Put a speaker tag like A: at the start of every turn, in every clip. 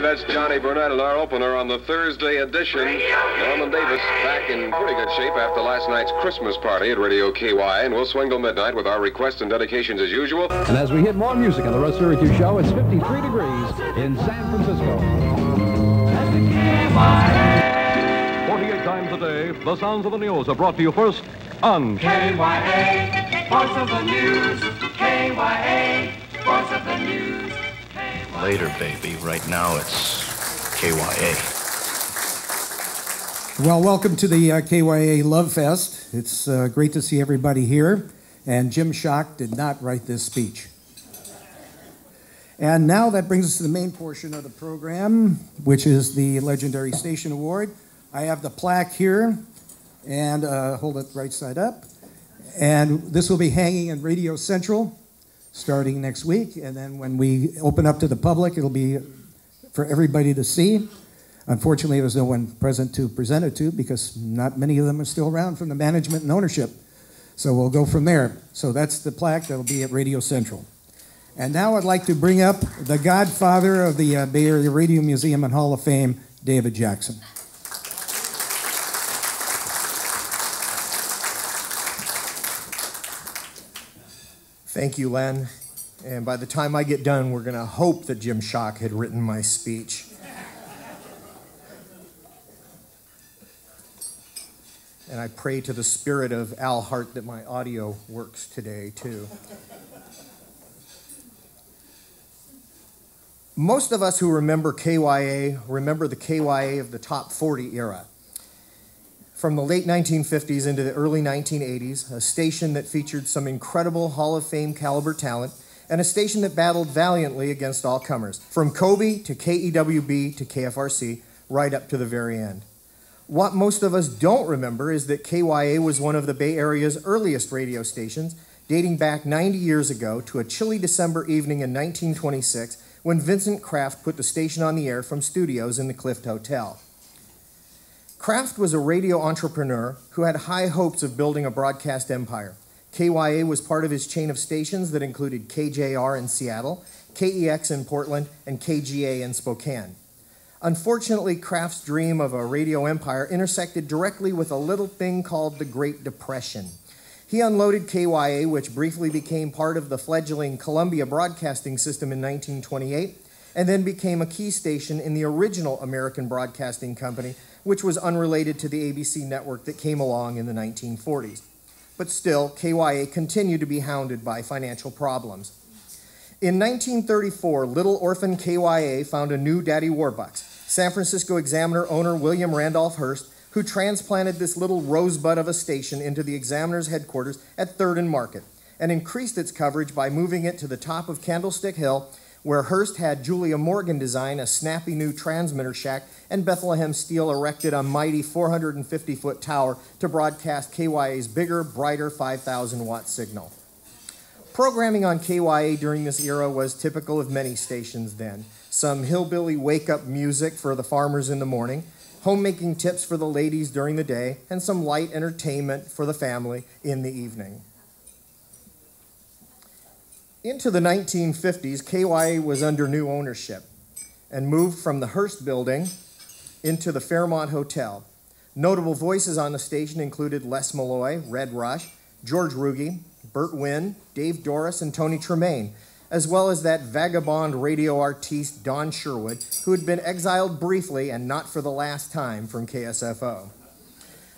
A: that's Johnny Burnett and our opener on the Thursday edition. Norman Davis back in pretty good shape after last night's Christmas party at Radio KY, and we'll swing till midnight with our requests and dedications as usual.
B: And as we hit more music on the Russ Syracuse Show, it's 53 degrees in San Francisco.
C: 48 times a day, the sounds of the news are brought to you first on
D: KYA, Voice of the News, KYA, Voice of the News.
E: Later, baby. Right now, it's KYA.
F: Well, welcome to the KYA Love Fest. It's great to see everybody here. And Jim Schock did not write this speech. And now that brings us to the main portion of the program, which is the Legendary Station Award. I have the plaque here, and hold it right side up. And this will be hanging in Radio Central starting next week, and then when we open up to the public, it'll be for everybody to see. Unfortunately, there's no one present to present it to because not many of them are still around from the management and ownership. So we'll go from there. So that's the plaque that'll be at Radio Central. And now I'd like to bring up the godfather of the Bay Area Radio Museum and Hall of Fame, David Jackson.
G: Thank you, Len. And by the time I get done, we're going to hope that Jim Schock had written my speech. And I pray to the spirit of Al Hart that my audio works today, too. Most of us who remember KYA remember the KYA of the Top 40 era. From the late 1950s into the early 1980s, a station that featured some incredible Hall of Fame caliber talent, and a station that battled valiantly against all comers, from Kobe to KEWB to KFRC, right up to the very end. What most of us don't remember is that KYA was one of the Bay Area's earliest radio stations, dating back 90 years ago to a chilly December evening in 1926, when Vincent Kraft put the station on the air from studios in the Clift Hotel. Kraft was a radio entrepreneur who had high hopes of building a broadcast empire. KYA was part of his chain of stations that included KJR in Seattle, KEX in Portland, and KGA in Spokane. Unfortunately, Kraft's dream of a radio empire intersected directly with a little thing called the Great Depression. He unloaded KYA, which briefly became part of the fledgling Columbia Broadcasting System in 1928, and then became a key station in the original American Broadcasting Company, which was unrelated to the ABC network that came along in the 1940s. But still, KYA continued to be hounded by financial problems. In 1934, little orphan KYA found a new Daddy Warbucks, San Francisco Examiner owner William Randolph Hearst, who transplanted this little rosebud of a station into the Examiner's headquarters at 3rd and Market, and increased its coverage by moving it to the top of Candlestick Hill, where Hearst had Julia Morgan design a snappy new transmitter shack, and Bethlehem Steel erected a mighty 450-foot tower to broadcast KYA's bigger, brighter 5,000-watt signal. Programming on KYA during this era was typical of many stations then. Some hillbilly wake-up music for the farmers in the morning, homemaking tips for the ladies during the day, and some light entertainment for the family in the evening. Into the 1950s, KYA was under new ownership and moved from the Hearst building into the Fairmont Hotel. Notable voices on the station included Les Malloy, Red Rush, George Ruge, Bert Wynn, Dave Doris, and Tony Tremaine, as well as that vagabond radio artiste Don Sherwood, who had been exiled briefly and not for the last time from KSFO.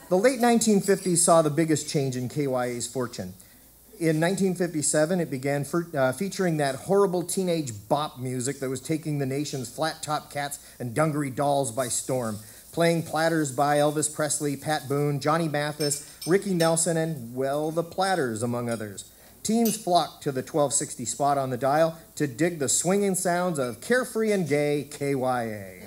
G: The late 1950s saw the biggest change in KYA's fortune. In 1957, it began featuring that horrible teenage bop music that was taking the nation's flat-top cats and dungaree dolls by storm, playing platters by Elvis Presley, Pat Boone, Johnny Mathis, Ricky Nelson, and, well, the Platters, among others. Teens flocked to the 1260 spot on the dial to dig the swinging sounds of carefree and gay KYA.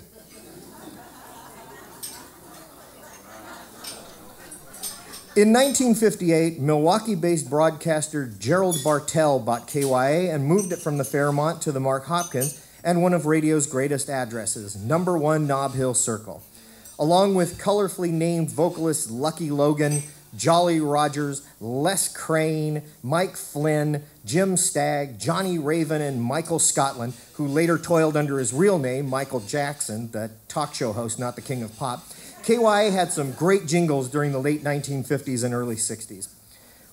G: In 1958, Milwaukee-based broadcaster Gerald Bartell bought KYA and moved it from the Fairmont to the Mark Hopkins and one of radio's greatest addresses, #1 Nob Hill Circle. Along with colorfully named vocalists Lucky Logan, Jolly Rogers, Les Crane, Mike Flynn, Jim Stagg, Johnny Raven, and Michael Scotland, who later toiled under his real name, Michael Jackson, the talk show host, not the king of pop. KYA had some great jingles during the late 1950s and early 60s.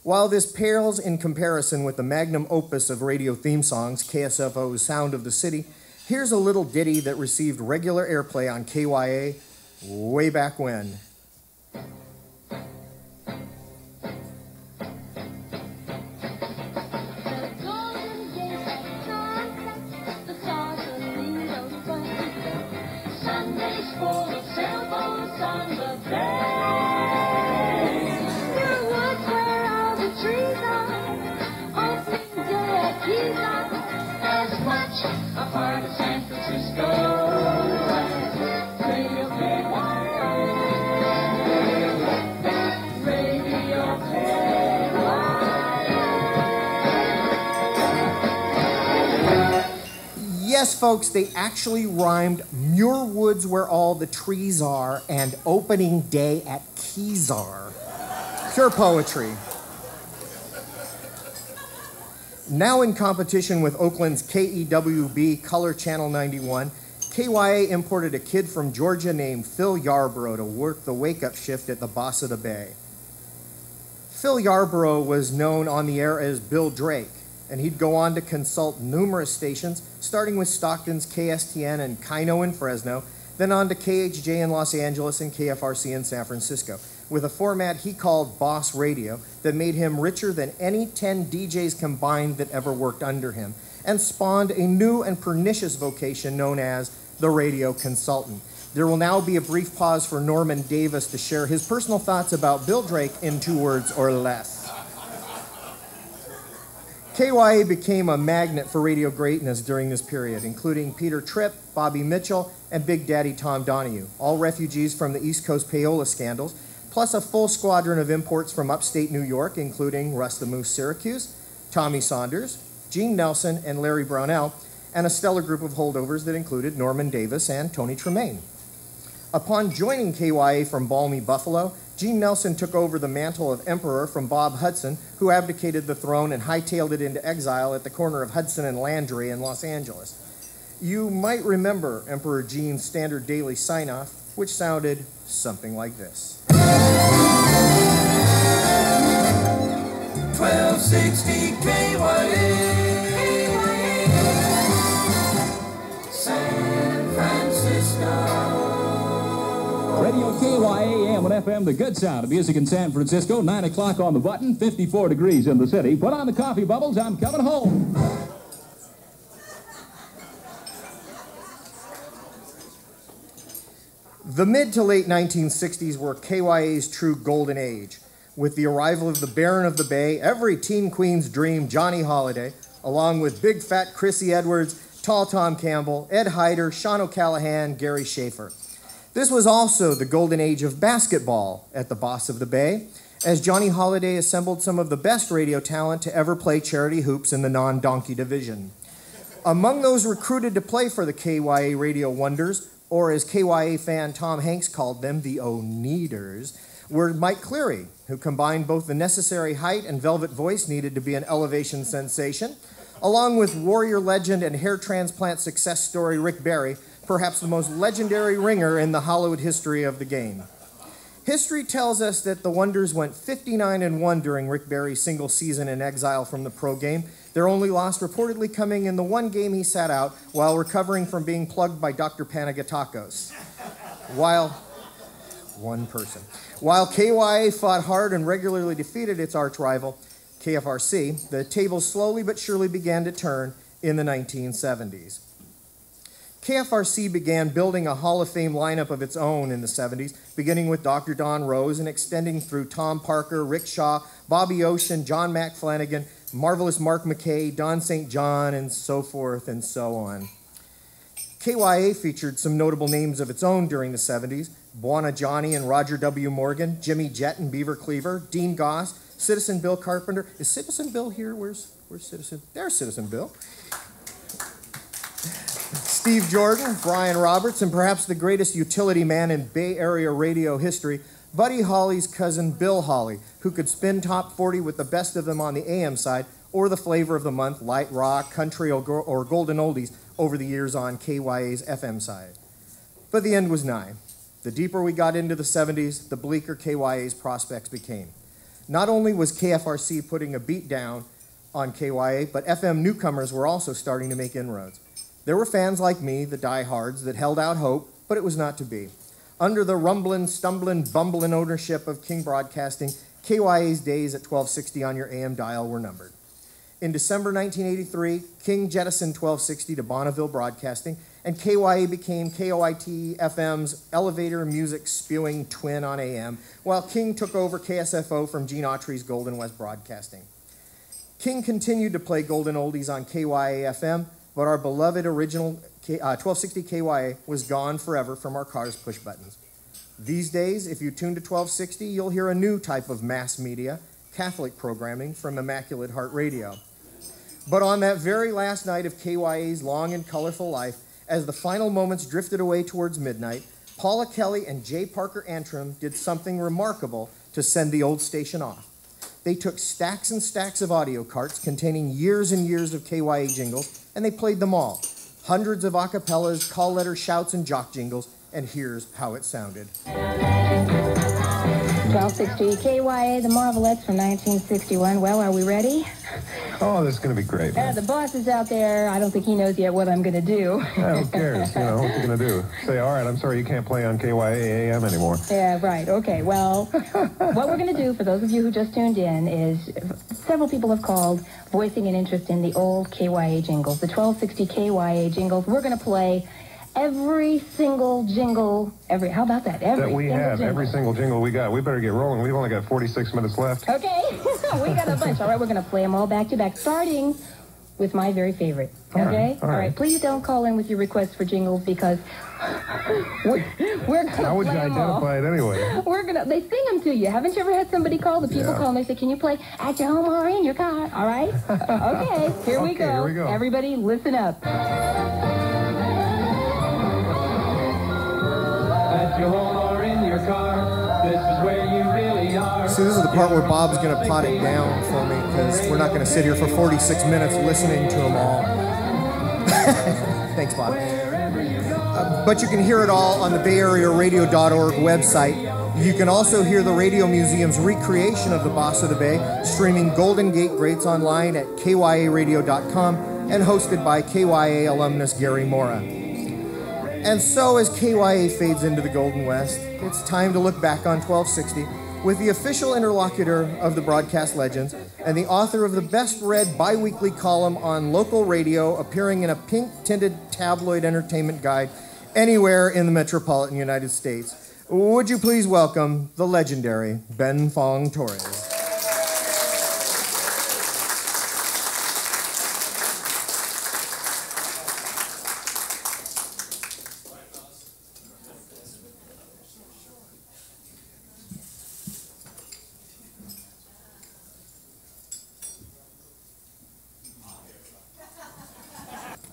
G: While this pales in comparison with the magnum opus of radio theme songs, KSFO's Sound of the City, here's a little ditty that received regular airplay on KYA way back when.
D: A part of San Francisco. Radio KYA. Radio KYA.
G: Yes, folks, they actually rhymed Muir Woods Where All the Trees Are and Opening Day at Kezar. Pure poetry. Now in competition with Oakland's KEWB Color Channel 91, KYA imported a kid from Georgia named Phil Yarborough to work the wake-up shift at the Boss of the Bay. Phil Yarborough was known on the air as Bill Drake, and he'd go on to consult numerous stations, starting with Stockton's KSTN and Kino in Fresno, then on to KHJ in Los Angeles and KFRC in San Francisco, with a format he called Boss Radio that made him richer than any 10 DJs combined that ever worked under him, and spawned a new and pernicious vocation known as the radio consultant. There will now be a brief pause for Norman Davis to share his personal thoughts about Bill Drake in 2 words or less. KYA became a magnet for radio greatness during this period, including Peter Tripp, Bobby Mitchell, and Big Daddy Tom Donahue, all refugees from the East Coast payola scandals, plus a full squadron of imports from upstate New York, including Russ the Moose Syracuse, Tommy Saunders, Gene Nelson, and Larry Brownell, and a stellar group of holdovers that included Norman Davis and Tony Tremaine. Upon joining KYA from balmy Buffalo, Gene Nelson took over the mantle of emperor from Bob Hudson, who abdicated the throne and hightailed it into exile at the corner of Hudson and Landry in Los Angeles. You might remember Emperor Gene's standard daily sign-off, which sounded something like this.
D: 1260 KYA. San Francisco.
B: Radio KYA AM and FM, the good sound of music in San Francisco. 9 o'clock on the button, 54 degrees in the city. Put on the coffee bubbles, I'm coming home.
G: The mid to late 1960s were KYA's true golden age. With the arrival of the Baron of the Bay, every teen queen's dream, Johnny Holiday, along with big fat Chrissy Edwards, Tall Tom Campbell, Ed Hyder, Sean O'Callahan, Gary Schaefer. This was also the golden age of basketball at the Boss of the Bay, as Johnny Holiday assembled some of the best radio talent to ever play charity hoops in the non-donkey division. Among those recruited to play for the KYA Radio Wonders, or as KYA fan Tom Hanks called them, the O-Needers, were Mike Cleary, who combined both the necessary height and velvet voice needed to be an elevation sensation, along with warrior legend and hair transplant success story Rick Barry, perhaps the most legendary ringer in the Hollywood history of the game. History tells us that the Wonders went 59-1 during Rick Barry's single season in exile from the pro game, their only loss reportedly coming in the one game he sat out while recovering from being plugged by Dr. Panagiotakos. While KYA fought hard and regularly defeated its arch rival, KFRC, the tables slowly but surely began to turn in the 1970s. KFRC began building a Hall of Fame lineup of its own in the 70s, beginning with Dr. Don Rose and extending through Tom Parker, Rick Shaw, Bobby Ocean, John Mac Flanagan, Marvelous Mark McKay, Don St. John, and so forth and so on. KYA featured some notable names of its own during the 70s, Buona Johnny and Roger W. Morgan, Jimmy Jett and Beaver Cleaver, Dean Goss, Citizen Bill Carpenter. Is Citizen Bill here? Where's Citizen? There's Citizen Bill. Steve Jordan, Brian Roberts, and perhaps the greatest utility man in Bay Area radio history, Buddy Holly's cousin Bill Holly, who could spin top 40 with the best of them on the AM side, or the flavor of the month, light rock, country, or golden oldies over the years on KYA's FM side. But the end was nigh. The deeper we got into the 70s, the bleaker KYA's prospects became. Not only was KFRC putting a beat down on KYA, but FM newcomers were also starting to make inroads. There were fans like me, the diehards, that held out hope, but it was not to be. Under the rumbling, stumbling, bumbling ownership of King Broadcasting, KYA's days at 1260 on your AM dial were numbered. In December 1983, King jettisoned 1260 to Bonneville Broadcasting, and KYA became KOIT FM's elevator music spewing twin on AM, while King took over KSFO from Gene Autry's Golden West Broadcasting. King continued to play golden oldies on KYA FM, but our beloved original 1260 KYA was gone forever from our car's push buttons. These days, if you tune to 1260, you'll hear a new type of mass media, Catholic programming from Immaculate Heart Radio. But on that very last night of KYA's long and colorful life, as the final moments drifted away towards midnight, Paula Kelly and J. Parker Antrim did something remarkable to send the old station off. They took stacks and stacks of audio carts containing years and years of KYA jingles, and they played them all. Hundreds of acapellas, call letter shouts, and jock jingles, and here's how it sounded.
H: 1260 KYA, the Marvelettes from 1961. Well, are we ready?
I: Oh, this is going to be great.
H: The boss is out there. I don't think he knows yet what I'm going to do.
I: Who cares? You know, what's he going to do? Say, all right, I'm sorry you can't play on KYA AM anymore.
H: Yeah, right. Okay, well, what we're going to do, for those of you who just tuned in, is several people have called voicing an interest in the old KYA jingles, the 1260 KYA jingles. We're going to play every single jingle, how about that?
I: Every single jingle we got. We better get rolling. We've only got 46 minutes left.
H: Okay, we got a bunch. All right, we're going to play them all back to back, starting with my very favorite. Okay?
I: All right.
H: Please don't call in with your requests for jingles because we're going to play them all.
I: How would you identify it anyway?
H: They sing them to you. Haven't you ever had somebody call? The people call and they say, can you play at your home or in your car? All right? Okay, here we go. Everybody listen up.
D: At your home or in your car, this is where you really are.
G: See, this is the part where Bob's going to pot it down for me, because we're not going to sit here for 46 minutes listening to them all. Thanks, Bob. But you can hear it all on the BayAreaRadio.org website. You can also hear the Radio Museum's recreation of the Boss of the Bay, streaming Golden Gate Greats online at KYARadio.com and hosted by KYA alumnus Gary Mora. And so as KYA fades into the Golden West, it's time to look back on 1260 with the official interlocutor of the broadcast legends and the author of the best-read bi-weekly column on local radio appearing in a pink-tinted tabloid entertainment guide anywhere in the metropolitan United States. Would you please welcome the legendary Ben Fong Torres.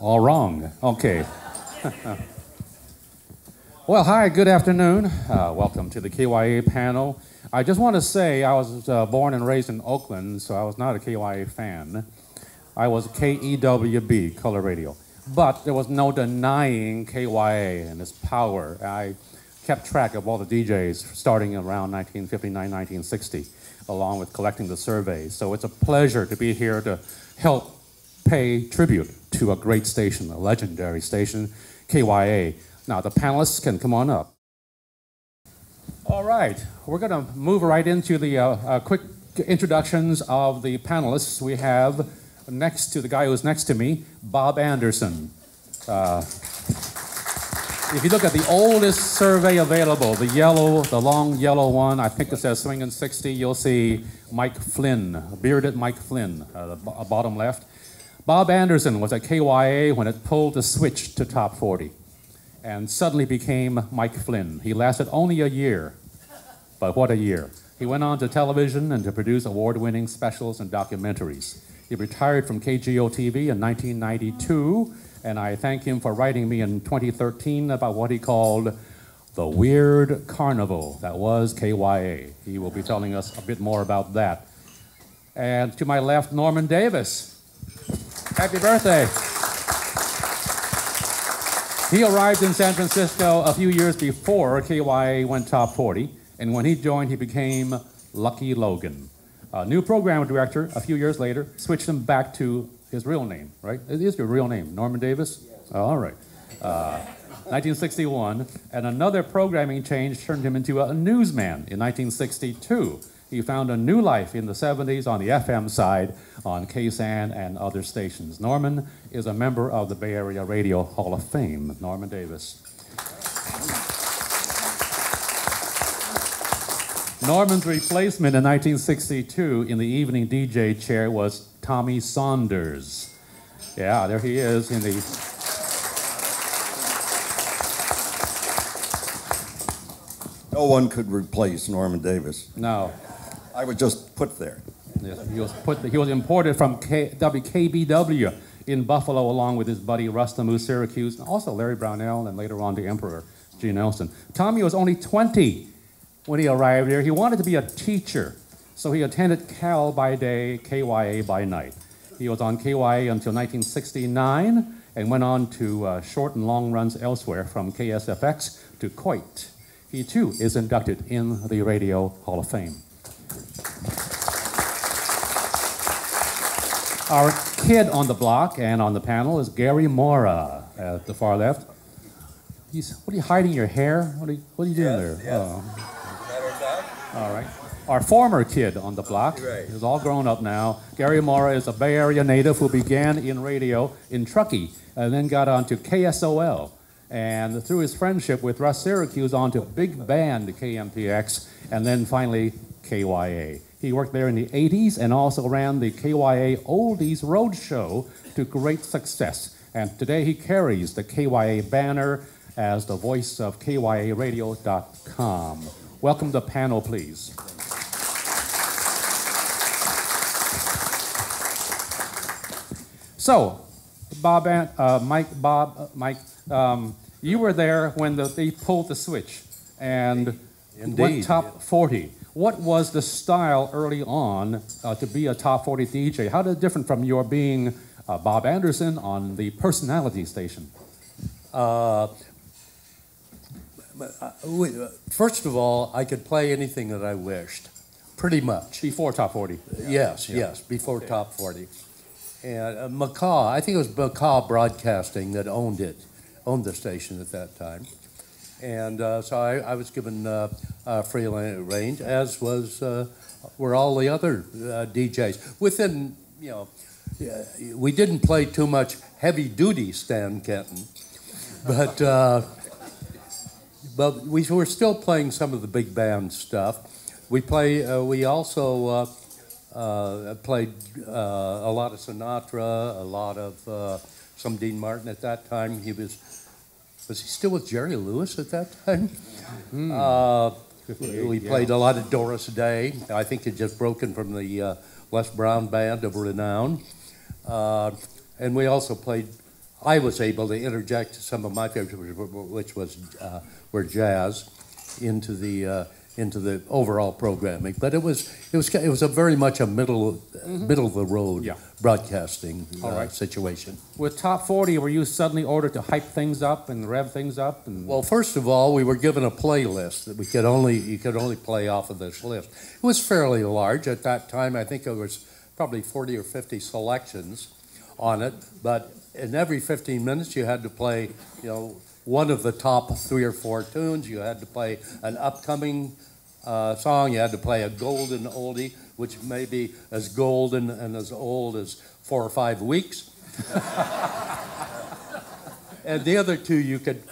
B: All wrong. Okay. Well, hi, good afternoon. Welcome to the KYA panel. I just want to say I was born and raised in Oakland, so I was not a KYA fan. I was KEWB, color radio. But there was no denying KYA and its power. I kept track of all the DJs starting around 1959, 1960, along with collecting the surveys. So it's a pleasure to be here to help pay tribute to a great station, a legendary station, KYA. Now, the panelists can come on up. All right, we're going to move right into the quick introductions of the panelists. We have next to the guy who's next to me, Bob Anderson. If you look at the oldest survey available, the long yellow one, I think it says Swingin' 60, you'll see Mike Flynn, bearded Mike Flynn, bottom left. Bob Anderson was at KYA when it pulled the switch to top 40 and suddenly became Mike Flynn. He lasted only a year, but what a year. He went on to television and to produce award-winning specials and documentaries. He retired from KGO-TV in 1992, and I thank him for writing me in 2013 about what he called the weird carnival that was KYA. He will be telling us a bit more about that. And to my left, Norman Davis. Happy birthday. He arrived in San Francisco a few years before KYA went top 40, and when he joined, he became Lucky Logan. A new program director, a few years later, switched him back to his real name, right? It is your real name, Norman Davis? Yes. Oh, all right. 1961, and another programming change turned him into a newsman in 1962. He found a new life in the 70s on the FM side on KSAN and other stations. Norman is a member of the Bay Area Radio Hall of Fame. Norman Davis. Norman's replacement in 1962 in the evening DJ chair was Tommy Saunders. Yeah, there he is in the...
J: No one could replace Norman Davis.
B: No.
J: I was just put there.
B: Yes, he was imported from WKBW in Buffalo along with his buddy Rustamu Syracuse, and also Larry Brownell, and later on the Emperor, G. Nelson. Tommy was only 20 when he arrived here. He wanted to be a teacher, so he attended Cal by day, KYA by night. He was on KYA until 1969 and went on to short and long runs elsewhere from KSFX to Coit. He too is inducted in the Radio Hall of Fame. Our kid on the block and on the panel is Gary Mora at the far left. What are you hiding your hair? What are you doing there?
K: Yes.
B: Oh. All right. Our former kid on the block is all grown up now. Gary Mora is a Bay Area native who began in radio in Truckee and then got on to KSOL. And through his friendship with Russ Syracuse on to Big Band KMPX and then finally KYA. He worked there in the 80s and also ran the KYA Oldies Roadshow to great success. And today he carries the KYA banner as the voice of KYARadio.com. Welcome to the panel, please. So, Mike, you were there when they pulled the switch and went top 40. What was the style early on to be a top 40 DJ? How did it differ from your being Bob Anderson on the personality station?
K: First of all, I could play anything that I wished, pretty much.
B: Before top 40?
K: Yes, before top 40. And McCaw, I think it was McCaw Broadcasting that owned the station at that time. And so I was given free range, as were all the other DJs. Within, we didn't play too much heavy-duty Stan Kenton, but we were still playing some of the big band stuff. We also played a lot of Sinatra, a lot of some Dean Martin at that time. Was he still with Jerry Lewis at that time? We played a lot of Doris Day. I think he'd just broken from the Les Brown Band of renown. And we also played, I was able to interject some of my favorites, which were jazz, into the overall programming. But it was a very much a middle of the road broadcasting situation.
B: With top 40, were you suddenly ordered to hype things up and rev things up?
K: Well, first of all, we were given a playlist that you could only play off of this list. It was fairly large at that time. I think it was probably 40 or 50 selections on it. But in every 15 minutes, you had to play, one of the top 3 or 4 tunes. You had to play an upcoming song. You had to play a golden oldie, which may be as golden and as old as 4 or 5 weeks. And the other two you could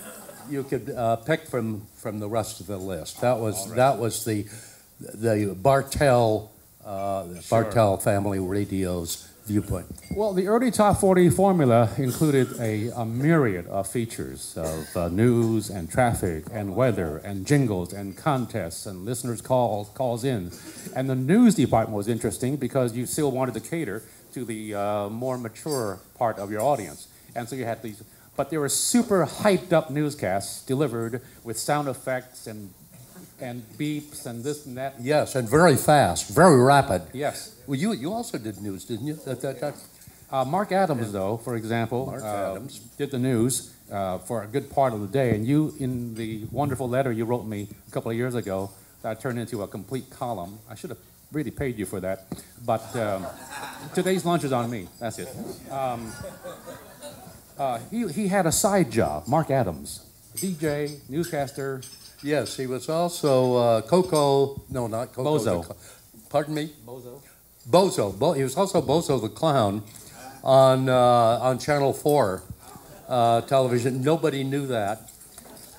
K: pick from the rest of the list. That was the Bartell Family Radio's viewpoint.
B: Well, the early top 40 formula included a myriad of features of news and traffic and weather and jingles and contests and listeners' calls in. And the news department was interesting because you still wanted to cater to the more mature part of your audience. And so you had these but they were super hyped up newscasts delivered with sound effects and beeps and this and that.
K: Yes, and very fast, very rapid.
B: Yes.
K: Well, you also did news, didn't you?
B: Mark Adams, though, for example, did the news for a good part of the day. And you, in the wonderful letter you wrote me a couple of years ago, that turned into a complete column. I should have really paid you for that. But today's lunch is on me. That's it. He had a side job, Mark Adams, DJ, newscaster.
K: Yes, he was also Coco. No, not Coco.
B: Bozo.
K: Pardon me?
B: Bozo.
K: Bozo. He was also Bozo the Clown on Channel 4 television. Nobody knew that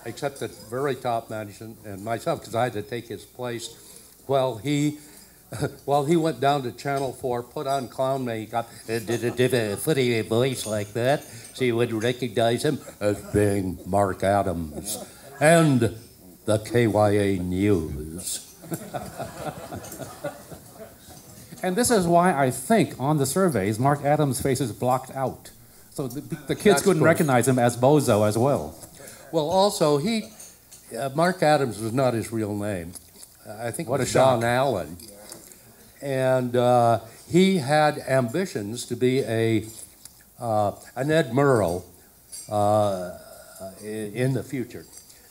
K: except the very top management and myself, because I had to take his place while he went down to Channel 4, put on clown makeup, and did a funny voice like that, so you would recognize him as being Mark Adams and the KYA News.
B: And this is why I think on the surveys, Mark Adams' face is blocked out. So the kids couldn't recognize him as Bozo as well.
K: Well, also, Mark Adams was not his real name. I think
B: What
K: it was
B: a shock.
K: John Allen. And he had ambitions to be an Ed Murrow in the future.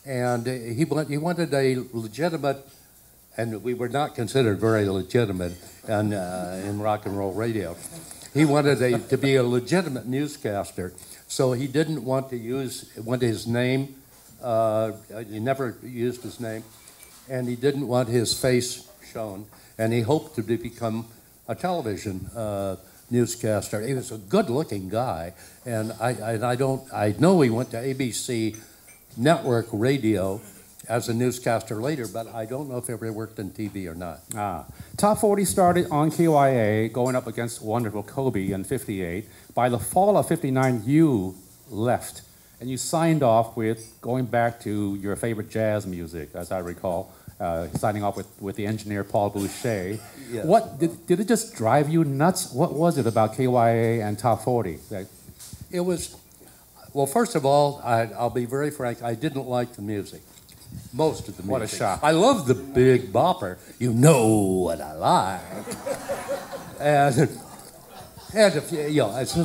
K: And he wanted a legitimate, and we were not considered very legitimate in rock and roll radio. He wanted to be a legitimate newscaster, so he didn't want to use his name. He never used his name, and he didn't want his face shown. And he hoped to become a television newscaster. He was a good-looking guy, and I know he went to ABC network radio as a newscaster later, but I don't know if he ever worked in TV or not.
B: Top 40 started on KYA, going up against wonderful Kobe in '58. By the fall of '59, you left, and you signed off with going back to your favorite jazz music, as I recall, signing off with the engineer Paul Boucher.
K: Yes.
B: What did it just drive you nuts? What was it about KYA and Top 40?
K: It was, well, first of all, I'll be very frank, I didn't like the music. Most of the music.
B: What a shock.
K: I love the Big Bopper. You know what I like. and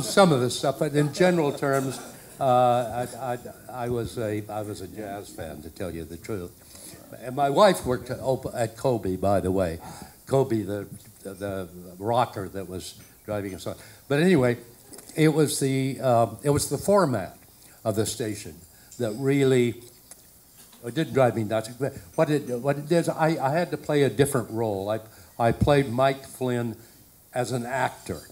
K: some of the stuff, but in general terms, I was a jazz fan, to tell you the truth. And my wife worked at Kobe, by the way. Kobe, the rocker that was driving us on. But anyway, it was the format of the station that really. It didn't drive me nuts. What it did is I had to play a different role. I played Mike Flynn as an actor,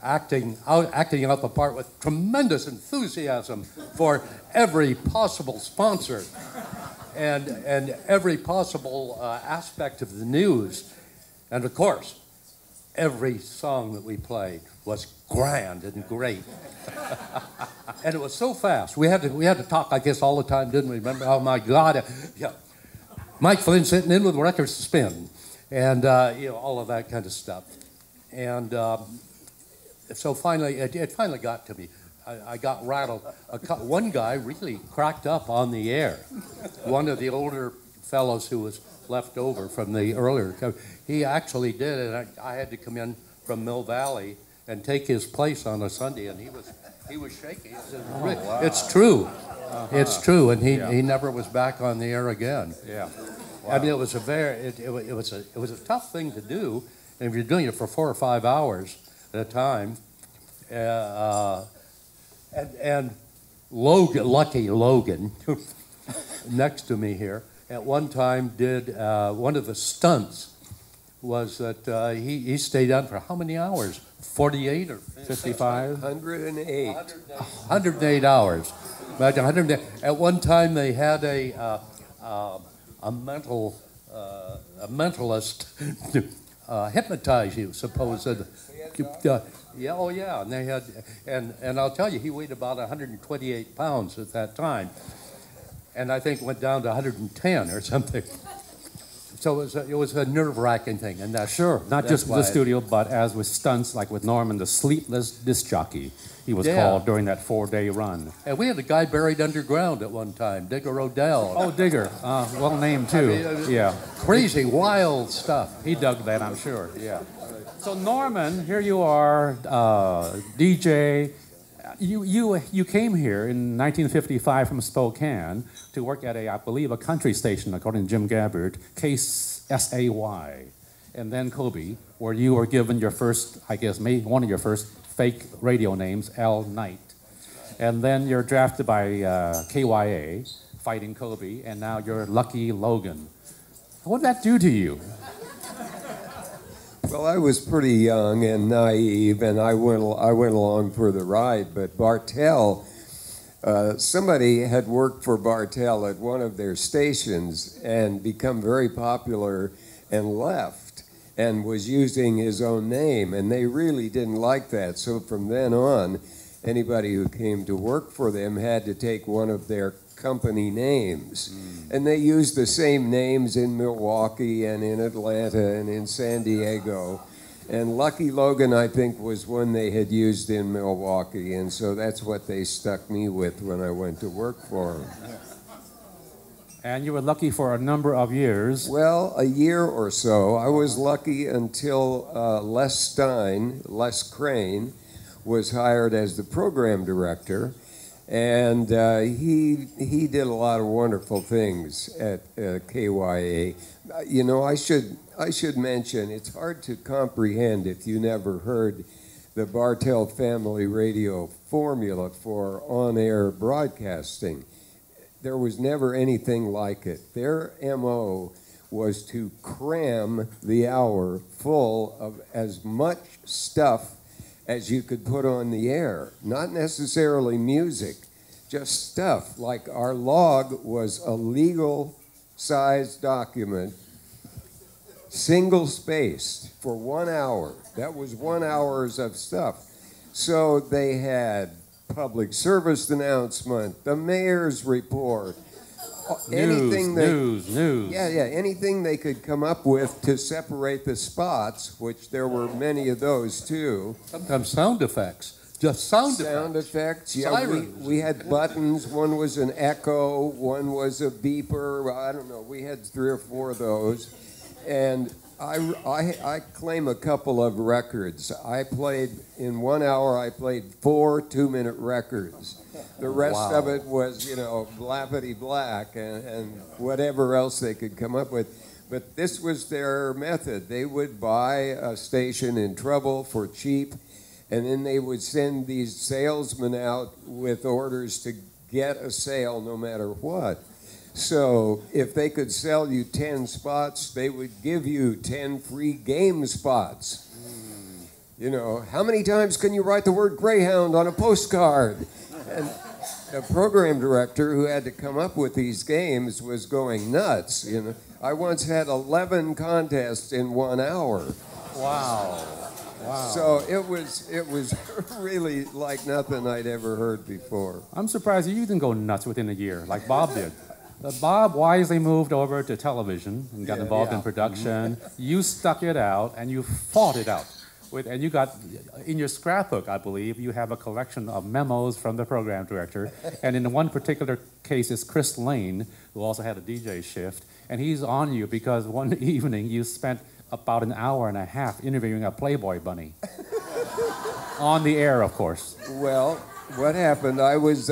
K: acting out the part with tremendous enthusiasm for every possible sponsor and every possible aspect of the news. And of course, every song that we played was grand and great. And it was so fast. We had to talk, I guess, all the time, didn't we? Remember? Oh my God! Yeah, Mike Flynn sitting in with records to spin, and all of that kind of stuff. And so finally, it finally got to me. I got rattled. One guy really cracked up on the air. One of the older fellows who was left over from the earlier, he actually did it. I had to come in from Mill Valley and take his place on a Sunday, and he was shaking. He said,
B: wow.
K: It's true. It's true, and he never was back on the air again.
B: Yeah.
K: Wow. I mean, it was a tough thing to do, and if you're doing it for 4 or 5 hours at a time, and Lucky Logan, next to me here, at one time did one of the stunts was that he stayed on for how many hours? 48 or 55?
L: 108.
K: 108 hours. Imagine 108. At one time they had a mentalist hypnotize you, supposed. Yeah, oh yeah, and they had, and I'll tell you, he weighed about 128 pounds at that time, and I think went down to 110 or something. So it was a nerve-wracking thing, and that's
B: Sure, not
K: that's
B: just
K: why
B: the studio, but as with stunts, like with Norman, the sleepless disc jockey, he was called during that 4-day run.
K: And we had a guy buried underground at one time, Digger Odell.
B: Oh, Digger, well named too. Yeah,
K: crazy, wild stuff.
B: He dug that, I'm sure. Yeah. So Norman, here you are, DJ. You came here in 1955 from Spokane to work at I believe, a country station, according to Jim Gabbard, KSAY, and then Kobe, where you were given your first, I guess, maybe one of your first fake radio names, L. Knight. And then you're drafted by KYA, fighting Kobe, and now you're Lucky Logan. What did that do to you?
L: Well, I was pretty young and naive, and I went along for the ride. But Bartell, somebody had worked for Bartell at one of their stations and become very popular and left and was using his own name, and they really didn't like that. So from then on, anybody who came to work for them had to take one of their company names. And they used the same names in Milwaukee and in Atlanta and in San Diego. And Lucky Logan, I think, was one they had used in Milwaukee. And so that's what they stuck me with when I went to work for them.
B: And you were lucky for a number of years.
L: Well, a year or so. I was lucky until Les Crane, was hired as the program director. And he did a lot of wonderful things at KYA. You know, I should mention, it's hard to comprehend if you never heard the Bartell Family Radio formula for on-air broadcasting. There was never anything like it. Their MO was to cram the hour full of as much stuff as you could put on the air. Not necessarily music, just stuff. Like our log was a legal-sized document, single-spaced for 1 hour. That was 1 hour of stuff. So they had public service announcement, the mayor's report,
B: news.
L: Yeah, anything they could come up with to separate the spots, which there were many of those too.
K: Sometimes sound effects. Just sound
L: effects. Yeah, we had buttons. One was an echo. One was a beeper. I don't know. We had 3 or 4 of those. And I claim a couple of records. I played, in 1 hour, I played 4 2-minute records. The rest of it was, you know, blappity black and whatever else they could come up with. But this was their method. They would buy a station in trouble for cheap, and then they would send these salesmen out with orders to get a sale no matter what. So if they could sell you 10 spots, they would give you 10 free game spots. You know, how many times can you write the word Greyhound on a postcard? And the program director who had to come up with these games was going nuts. You know, I once had 11 contests in 1 hour.
B: Wow.
L: So it was really like nothing I'd ever heard before.
B: I'm surprised you didn't go nuts within a year, like Bob did. Bob wisely moved over to television and got involved in production. You stuck it out and you fought it out. And you got, in your scrapbook, I believe, you have a collection of memos from the program director. And in one particular case is Chris Lane, who also had a DJ shift. And he's on you because one evening you spent about an hour and a half interviewing a Playboy bunny. On the air, of course.
L: Well, what happened, I was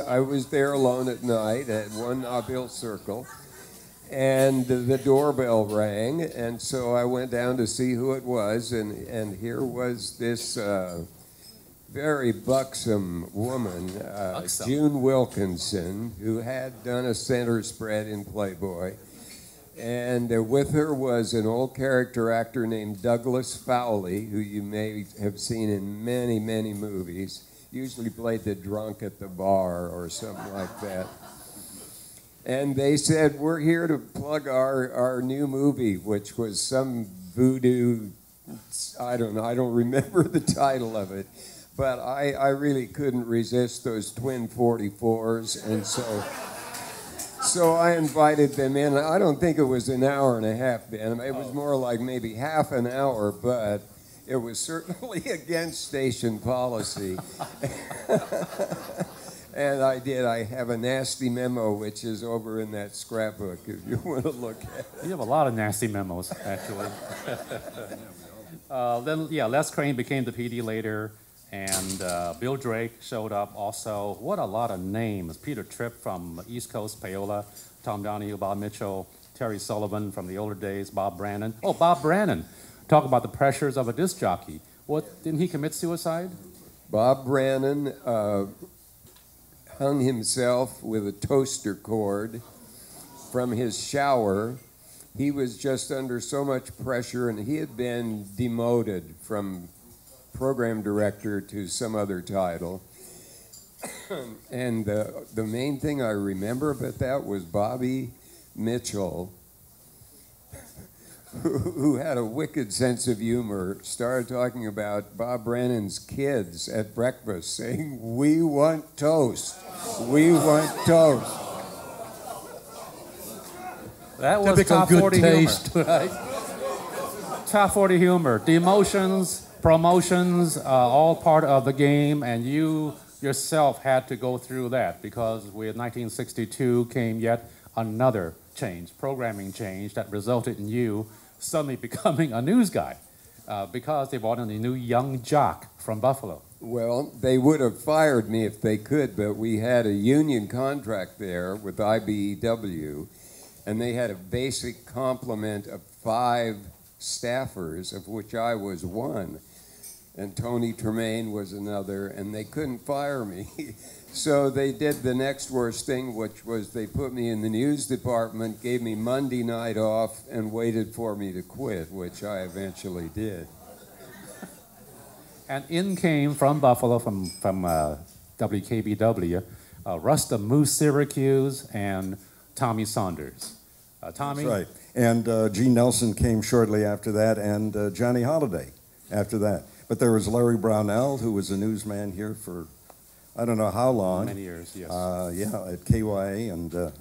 L: there alone at night at One Nob Hill Circle, and the doorbell rang, and so I went down to see who it was, and here was this very buxom woman, June Wilkinson, who had done a center spread in Playboy. And with her was an old character actor named Douglas Fowley, who you may have seen in many, many movies. Usually played the drunk at the bar or something like that. And they said, we're here to plug our new movie, which was some voodoo, I don't know, I don't remember the title of it. But I really couldn't resist those twin 44s, and So I invited them in. I don't think it was an hour and a half, Ben. It was more like maybe half an hour, but it was certainly against station policy. And I did. I have a nasty memo, which is over in that scrapbook, if you want to look at it.
B: You have a lot of nasty memos, actually. Les Crane became the PD later, and Bill Drake showed up also. What a lot of names. Peter Tripp from East Coast, Paola, Tom Donahue, Bob Mitchell, Terry Sullivan from the older days, Bob Brannon. Oh, Bob Brannon. Talk about the pressures of a disc jockey. Didn't he commit suicide?
L: Bob Brannon hung himself with a toaster cord from his shower. He was just under so much pressure, and he had been demoted from program director to some other title. And the main thing I remember about that was Bobby Mitchell, who had a wicked sense of humor, started talking about Bob Brannon's kids at breakfast, saying, "We want toast. We want toast."
B: That was
K: typical
B: top
K: good
B: 40
K: taste,
B: humor.
K: right?
B: Top 40 humor. Demotions, promotions, all part of the game, and you yourself had to go through that because with 1962 came yet another change, programming change that resulted in you suddenly becoming a news guy because they brought in a new young jock from Buffalo.
L: Well, they would have fired me if they could, but we had a union contract there with IBEW, and they had a basic complement of 5 staffers, of which I was one, and Tony Tremaine was another, and they couldn't fire me. So they did the next worst thing, which was they put me in the news department, gave me Monday night off, and waited for me to quit, which I eventually did.
B: And in came from Buffalo, from WKBW, Russ the Moose Syracuse and Tommy Saunders. Tommy?
J: That's right. And Gene Nelson came shortly after that, and Johnny Holiday after that. But there was Larry Brownell, who was a newsman here for I don't know how long.
B: Many years, yes.
J: At KYA, and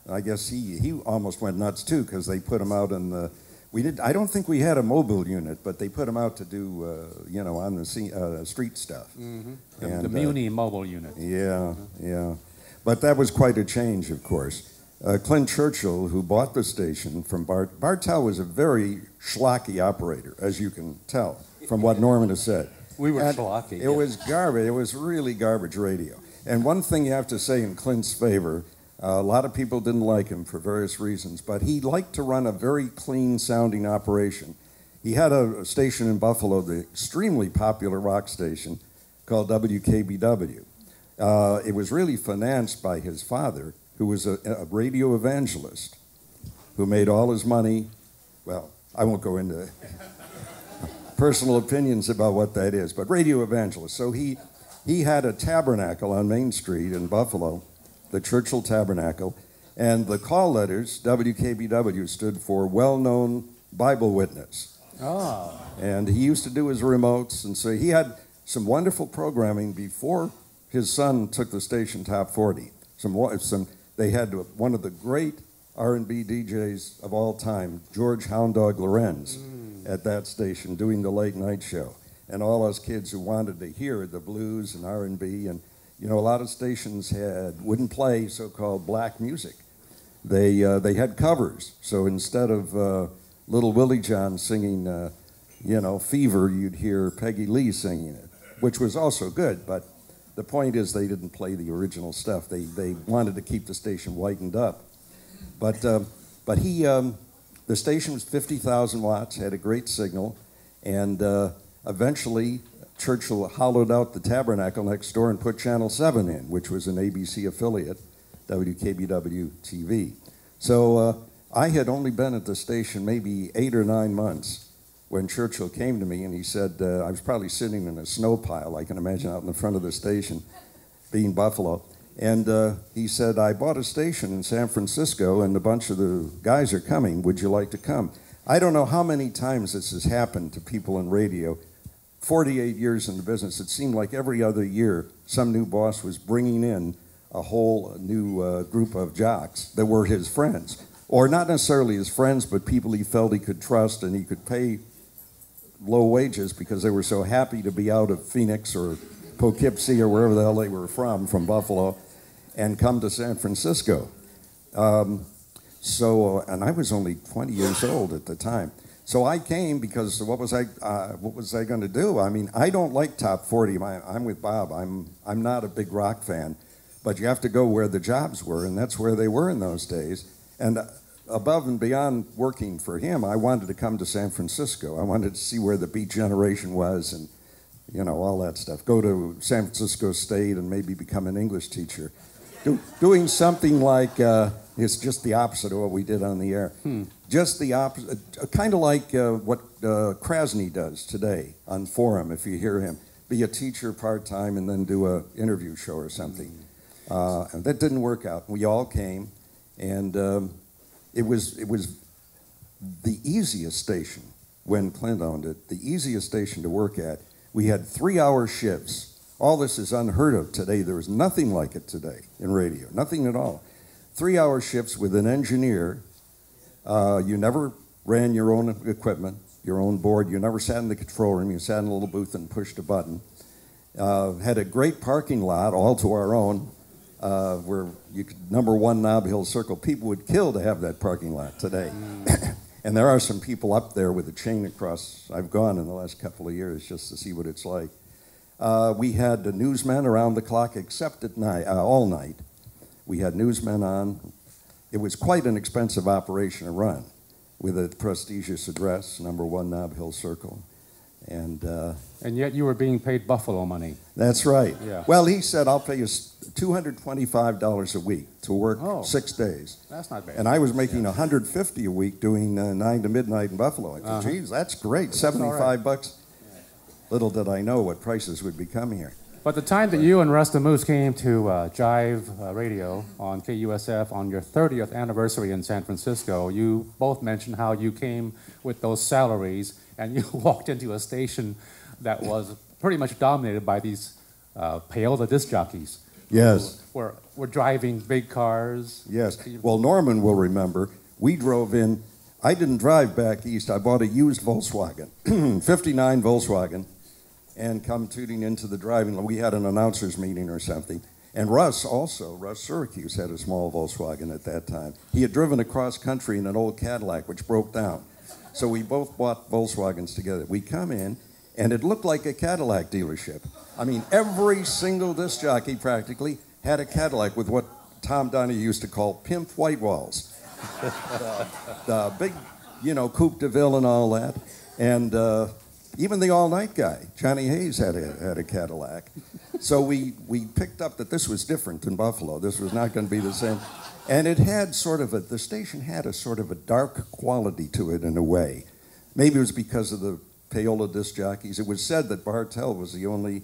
J: I guess he almost went nuts too because they put him out in the. I don't think we had a mobile unit, but they put him out to do on the street stuff.
B: Mm-hmm. The Muni mobile unit.
J: Yeah, yeah. But that was quite a change, of course. Clint Churchill, who bought the station from Bartel, was a very schlocky operator, as you can tell from what Norman has said.
K: We were schlocky.
J: It was garbage. It was really garbage radio. And one thing you have to say in Clint's favor, a lot of people didn't like him for various reasons, but he liked to run a very clean-sounding operation. He had a station in Buffalo, the extremely popular rock station called WKBW. It was really financed by his father, who was a radio evangelist, who made all his money. Well, I won't go into personal opinions about what that is, but radio evangelist. So he had a tabernacle on Main Street in Buffalo, the Churchill Tabernacle, and the call letters, WKBW, stood for Well-Known Bible Witness.
B: Oh.
J: And he used to do his remotes, and so he had some wonderful programming before his son took the station top 40. They had one of the great R&B DJs of all time, George Hound Dog Lorenz, at that station doing the late night show. And all us kids who wanted to hear the blues and R&B, and a lot of stations wouldn't play so-called black music. They had covers. So instead of Little Willie John singing, Fever, you'd hear Peggy Lee singing it, which was also good. But the point is they didn't play the original stuff. They wanted to keep the station whitened up. But the station was 50,000 watts, had a great signal, and eventually Churchill hollowed out the tabernacle next door and put Channel 7 in, which was an ABC affiliate, WKBW TV. So I had only been at the station maybe 8 or 9 months when Churchill came to me, and he said, I was probably sitting in a snow pile, I can imagine, out in the front of the station, being Buffalo. And he said, I bought a station in San Francisco, and a bunch of the guys are coming. Would you like to come? I don't know how many times this has happened to people in radio. 48 years in the business, it seemed like every other year some new boss was bringing in a whole new group of jocks that were his friends, or not necessarily his friends, but people he felt he could trust and he could pay low wages because they were so happy to be out of Phoenix or Poughkeepsie or wherever the hell they were from Buffalo, and come to San Francisco. And I was only 20 years old at the time. So I came because what was I going to do? I mean, I don't like top 40. I'm with Bob. I'm not a big rock fan, but you have to go where the jobs were, and that's where they were in those days. And above and beyond working for him, I wanted to come to San Francisco. I wanted to see where the Beat Generation was, and all that stuff. Go to San Francisco State and maybe become an English teacher. Doing something like. It's just the opposite of what we did on the air. Just the opposite, kind of like what Krasny does today on Forum, if you hear him. Be a teacher part-time and then do an interview show or something. And that didn't work out. We all came, and it was the easiest station when Clint owned it, the easiest station to work at. We had 3-hour shifts. All this is unheard of today. There is nothing like it today in radio, nothing at all. 3-hour shifts with an engineer. You never ran your own equipment, your own board. You never sat in the control room. You sat in a little booth and pushed a button. Had a great parking lot all to our own, where you could number 1 Nob Hill Circle. People would kill to have that parking lot today. And there are some people up there with a chain across. I've gone in the last couple of years just to see what it's like. We had the newsmen around the clock, except at night, all night. We had newsmen on. It was quite an expensive operation to run, with a prestigious address, number 1 Nob Hill Circle. And
B: yet you were being paid Buffalo money.
J: That's right.
B: Yeah.
J: Well, he said, I'll pay you $225 a week to work 6 days.
B: That's not bad.
J: And I was making $150 a week doing 9 to midnight in Buffalo. I thought, geez, that's great, $75. Little did I know what prices would become here.
B: But the time that you and Rusty Moose came to Jive Radio on KUSF on your 30th anniversary in San Francisco, you both mentioned how you came with those salaries and you walked into a station that was pretty much dominated by these payola disc jockeys.
J: Yes.
B: Who were driving big cars.
J: Yes. Well, Norman will remember, we drove in. I didn't drive back east. I bought a used Volkswagen, 59 Volkswagen. And come tooting into the driving. We had an announcers meeting or something. And Russ Syracuse had a small Volkswagen at that time. He had driven across country in an old Cadillac, which broke down. So we both bought Volkswagens together. We come in, and it looked like a Cadillac dealership. I mean, every single disc jockey practically had a Cadillac with what Tom Donahue used to call pimp white walls. the big, Coupe de Ville and all that. And even the all-night guy, Johnny Hayes, had a Cadillac. So we picked up that this was different than Buffalo. This was not going to be the same. And it had the station had a sort of a dark quality to it in a way. Maybe it was because of the payola disc jockeys. It was said that Bartell was the only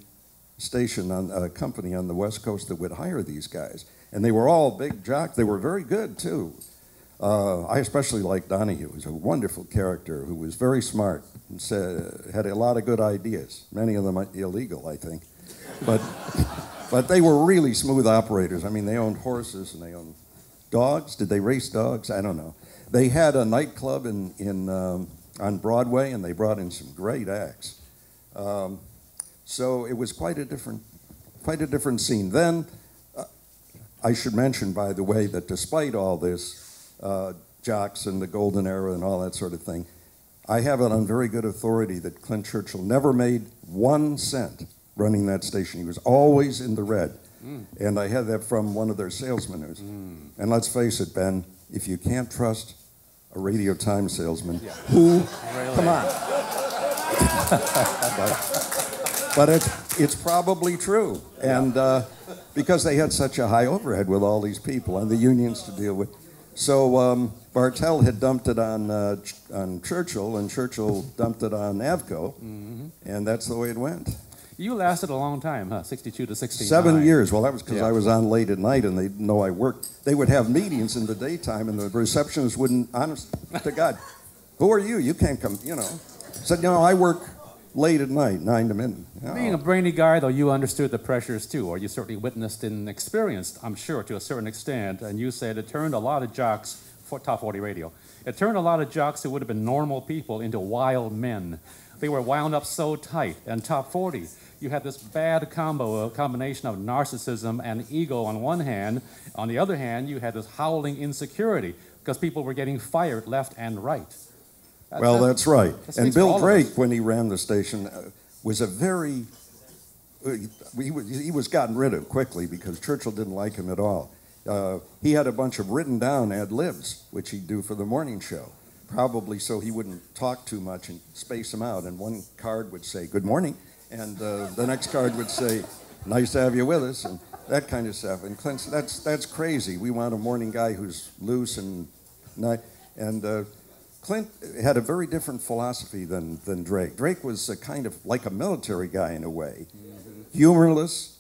J: company on the West Coast that would hire these guys. And they were all big jocks. They were very good, too. I especially liked Donahue. He was a wonderful character who was very smart and had a lot of good ideas. Many of them illegal, I think. But they were really smooth operators. I mean, they owned horses and they owned dogs. Did they race dogs? I don't know. They had a nightclub on Broadway, and they brought in some great acts. So it was quite a different scene. Then, I should mention, by the way, that despite all this, jocks and the golden era and all that sort of thing, I have it on very good authority that Clint Churchill never made 1 cent running that station. He was always in the red. And I had that from one of their salesmen. And let's face it, Ben, if you can't trust a Radio Times salesman, who? Really? Come on. but it's probably true. And because they had such a high overhead with all these people and the unions to deal with. So Bartell had dumped it on Churchill, and Churchill dumped it on Avco, and that's the way it went.
B: You lasted a long time, huh? 62 to 69.
J: 7 years. Well, that was because I was on late at night, and they know I worked. They would have meetings in the daytime, and the receptionist wouldn't, honest to God, who are you? You can't come, Said, I work late at night, 9 to midnight.
B: Being a brainy guy, though, you understood the pressures too, or you certainly witnessed and experienced, I'm sure, to a certain extent. And you said it turned a lot of jocks, for Top 40 radio, it turned a lot of jocks who would have been normal people into wild men. They were wound up so tight. And Top 40, you had this bad combination of narcissism and ego on one hand. On the other hand, you had this howling insecurity because people were getting fired left and right.
J: That's right. And Bill Drake,
B: us.
J: when he ran the station, was a very... he was gotten rid of quickly because Churchill didn't like him at all. He had a bunch of written down ad-libs, which he'd do for the morning show, probably so he wouldn't talk too much and space them out. And one card would say, "Good morning," and the next card would say, "Nice to have you with us," and that kind of stuff. And Clint, that's crazy. We want a morning guy who's loose and nice. And Clint had a very different philosophy than Drake. Drake was a kind of like a military guy in a way, humorless,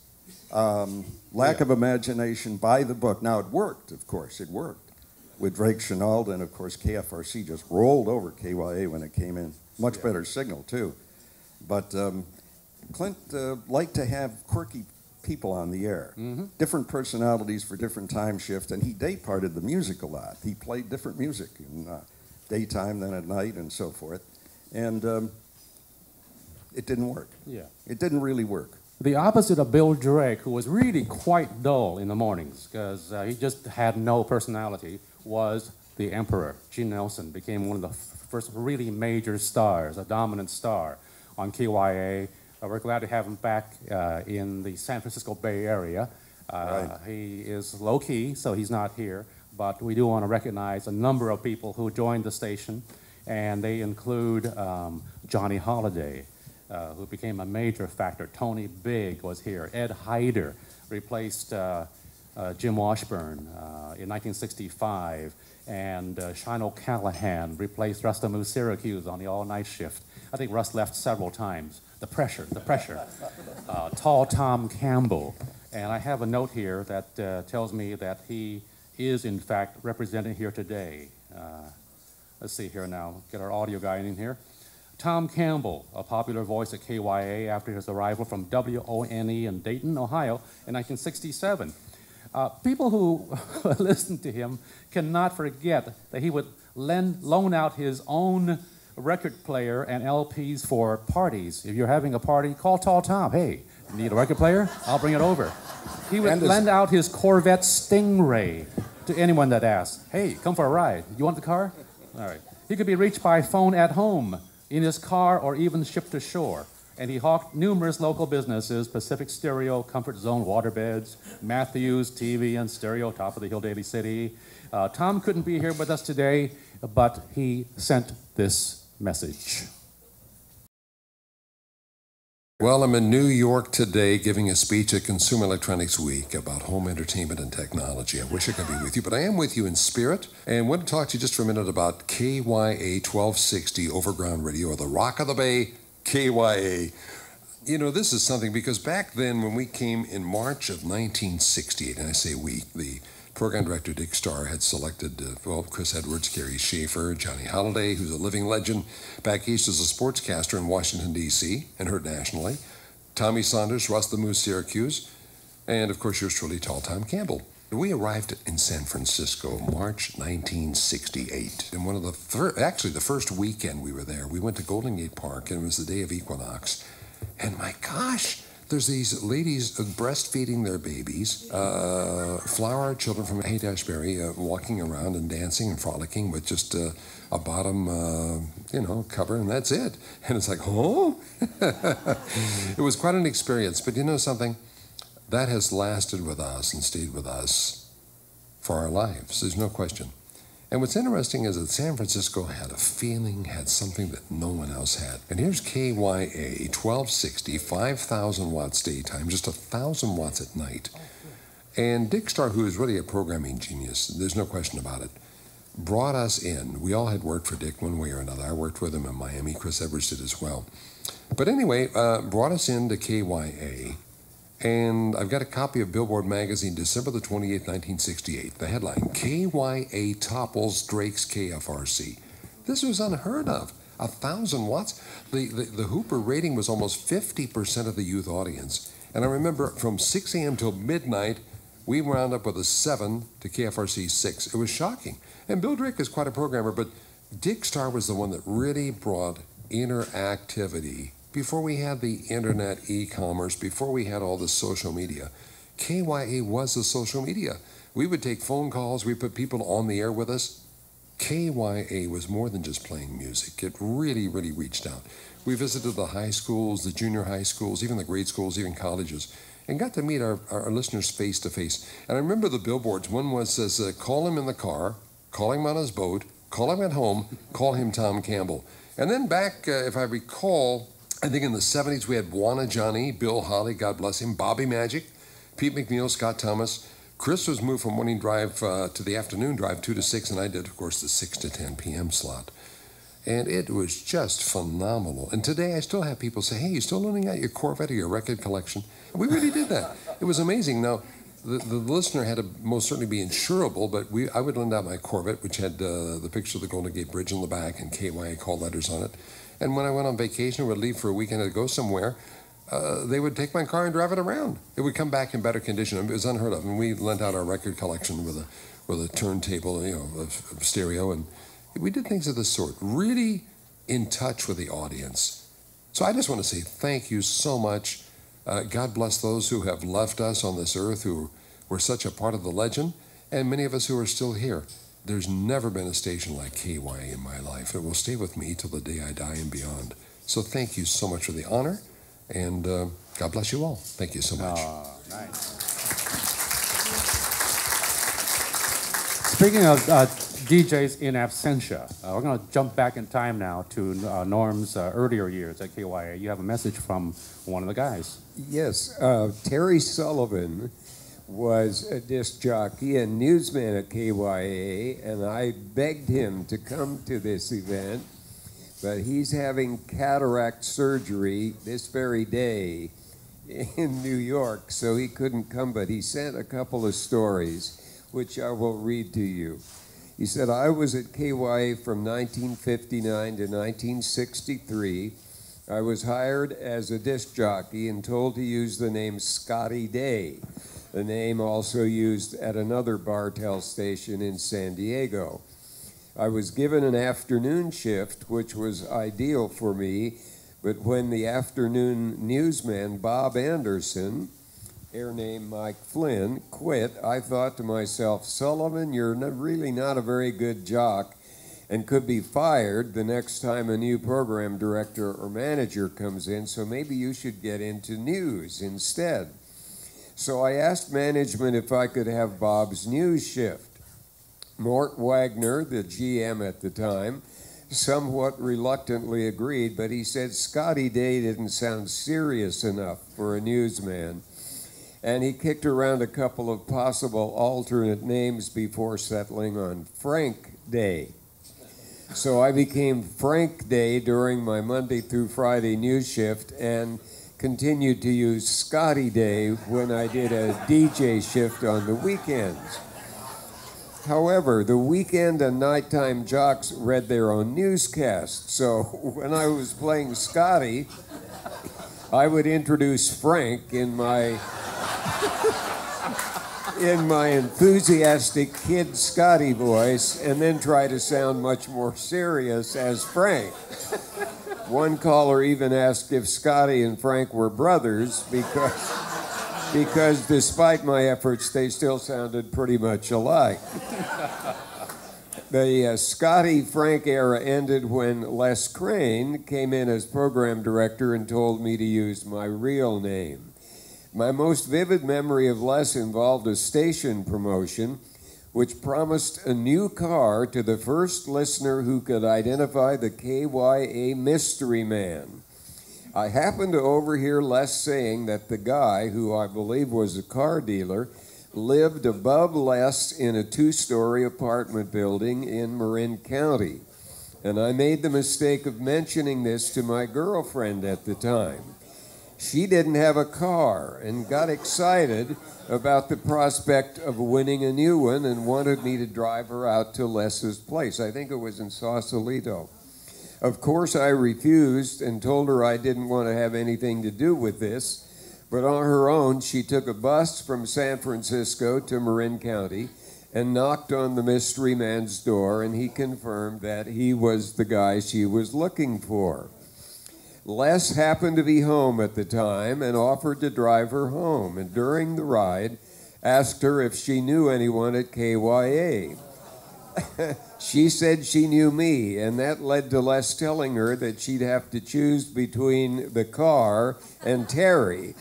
J: lack of imagination, by the book. Now, it worked, of course. It worked with Drake Chenault, and, of course, KFRC just rolled over KYA when it came in. Much better signal, too. But Clint liked to have quirky people on the air, different personalities for different time shift, and he day-parted the music a lot. He played different music in daytime than at night and so forth. And it didn't work.
B: Yeah.
J: It didn't really work.
B: The opposite of Bill Drake, who was really quite dull in the mornings because he just had no personality, was the Emperor. Gene Nelson became one of the first really major stars, a dominant star on KYA. We're glad to have him back in the San Francisco Bay Area.
J: Right.
B: He is low-key, so he's not here, but we do want to recognize a number of people who joined the station, and they include Johnny Holiday, who became a major factor. Tony Bigg was here. Ed Hyder replaced Jim Washburn in 1965, and Shine O'Callahan replaced Rustamu Syracuse on the all-night shift. I think Russ left several times. The pressure. Tall Tom Campbell. And I have a note here that tells me that he is, in fact, represented here today. Let's see here now. Get our audio guy in here. Tom Campbell, a popular voice at KYA after his arrival from WONE in Dayton, Ohio in 1967. People who listened to him cannot forget that he would loan out his own record player and LPs for parties. If you're having a party, call Tall Tom. Hey, need a record player? I'll bring it over. He would lend out his Corvette Stingray to anyone that asked. Hey, come for a ride. You want the car? All right. He could be reached by phone at home, in his car, or even shipped to shore. And he hawked numerous local businesses: Pacific Stereo, Comfort Zone Waterbeds, Matthews TV and Stereo, Top of the Hill Daily City. Tom couldn't be here with us today, but he sent this message.
M: Well, I'm in New York today giving a speech at Consumer Electronics Week about home entertainment and technology. I wish I could be with you, but I am with you in spirit. And I want to talk to you just for a minute about KYA 1260 Overground Radio, or the Rock of the Bay, KYA. You know, this is something because back then when we came in March of 1968, and I say we, the program director Dick Starr had selected, Chris Edwards, Gary Schaefer, Johnny Holiday, who's a living legend back east as a sportscaster in Washington, D.C., and heard nationally, Tommy Saunders, Russ the Moose Syracuse, and, of course, yours truly, Tall Tom Campbell. We arrived in San Francisco, March 1968, and one of the the first weekend we were there, we went to Golden Gate Park, and it was the day of equinox, and my gosh, there's these ladies breastfeeding their babies, flower children from Haight-Ashbury walking around and dancing and frolicking with just a bottom, cover, and that's it. And it's like, oh? It was quite an experience. But you know something? That has lasted with us and stayed with us for our lives. There's no question. And what's interesting is that San Francisco had a feeling, had something that no one else had. And here's KYA 1260, 5,000 watts daytime, just 1,000 watts at night. And Dick Starr, who is really a programming genius, there's no question about it, brought us in. We all had worked for Dick one way or another. I worked with him in Miami. Chris Edwards did as well. But anyway, brought us into KYA. And I've got a copy of Billboard magazine, December the 28th, 1968. The headline, KYA topples Drake's KFRC. This was unheard of. 1,000 watts. The Hooper rating was almost 50% of the youth audience. And I remember from 6 a.m. till midnight, we wound up with a 7 to KFRC 6. It was shocking. And Bill Drake is quite a programmer, but Dick Starr was the one that really brought interactivity. Before we had the internet, e-commerce, before we had all the social media, KYA was the social media. We would take phone calls, we put people on the air with us. KYA was more than just playing music. It really, really reached out. We visited the high schools, the junior high schools, even the grade schools, even colleges, and got to meet our listeners face to face. And I remember the billboards. One was says, call him in the car, call him on his boat, call him at home, call him Tom Campbell. And then back, if I recall, I think in the 70s we had Buona Johnny, Bill Holly, God bless him, Bobby Magic, Pete McNeil, Scott Thomas. Chris was moved from morning drive to the afternoon drive, 2 to 6, and I did, of course, the 6 to 10 p.m. slot. And it was just phenomenal. And today I still have people say, hey, you still loaning out your Corvette or your record collection? And we really did that. It was amazing. Now, the listener had to most certainly be insurable, but I would lend out my Corvette, which had the picture of the Golden Gate Bridge on the back and KYA call letters on it. And when I went on vacation or would leave for a weekend to go somewhere, they would take my car and drive it around. It would come back in better condition. It was unheard of. And we lent out our record collection with a turntable, of stereo, and we did things of this sort, really in touch with the audience. So I just want to say thank you so much. God bless those who have left us on this earth, who were such a part of the legend, and many of us who are still here. There's never been a station like KYA in my life. It will stay with me till the day I die and beyond. So thank you so much for the honor, and God bless you all. Thank you so much.
B: Nice. Speaking of DJs in absentia, we're going to jump back in time now to Norm's earlier years at KYA. You have a message from one of the guys.
L: Yes, Terry Sullivan was a disc jockey and newsman at KYA, and I begged him to come to this event, but he's having cataract surgery this very day in New York, so he couldn't come, but he sent a couple of stories, which I will read to you. He said, I was at KYA from 1959 to 1963. I was hired as a disc jockey and told to use the name Scotty Day, the name also used at another Bartell station in San Diego. I was given an afternoon shift, which was ideal for me, but when the afternoon newsman, Bob Anderson, air name Mike Flynn, quit, I thought to myself, Sullivan, you're really not a very good jock and could be fired the next time a new program director or manager comes in, so maybe you should get into news instead. So I asked management if I could have Bob's news shift. Mort Wagner, the GM at the time, somewhat reluctantly agreed, but he said Scotty Day didn't sound serious enough for a newsman. And he kicked around a couple of possible alternate names before settling on Frank Day. So I became Frank Day during my Monday through Friday news shift and continued to use Scotty Day when I did a DJ shift on the weekends. However, the weekend and nighttime jocks read their own newscast, so when I was playing Scotty, I would introduce Frank in my enthusiastic kid Scotty voice and then try to sound much more serious as Frank. One caller even asked if Scotty and Frank were brothers because despite my efforts, they still sounded pretty much alike. The Scotty-Frank era ended when Les Crane came in as program director and told me to use my real name. My most vivid memory of Les involved a station promotion which promised a new car to the first listener who could identify the KYA mystery man. I happened to overhear Les saying that the guy, who I believe was a car dealer, lived above Les in a 2-story apartment building in Marin County. And I made the mistake of mentioning this to my girlfriend at the time. She didn't have a car and got excited about the prospect of winning a new one and wanted me to drive her out to Les's place. I think it was in Sausalito. Of course, I refused and told her I didn't want to have anything to do with this. But on her own, she took a bus from San Francisco to Marin County and knocked on the mystery man's door, and he confirmed that he was the guy she was looking for. Les happened to be home at the time and offered to drive her home, and during the ride, asked her if she knew anyone at KYA. She said she knew me, and that led to Les telling her that she'd have to choose between the car and Terry,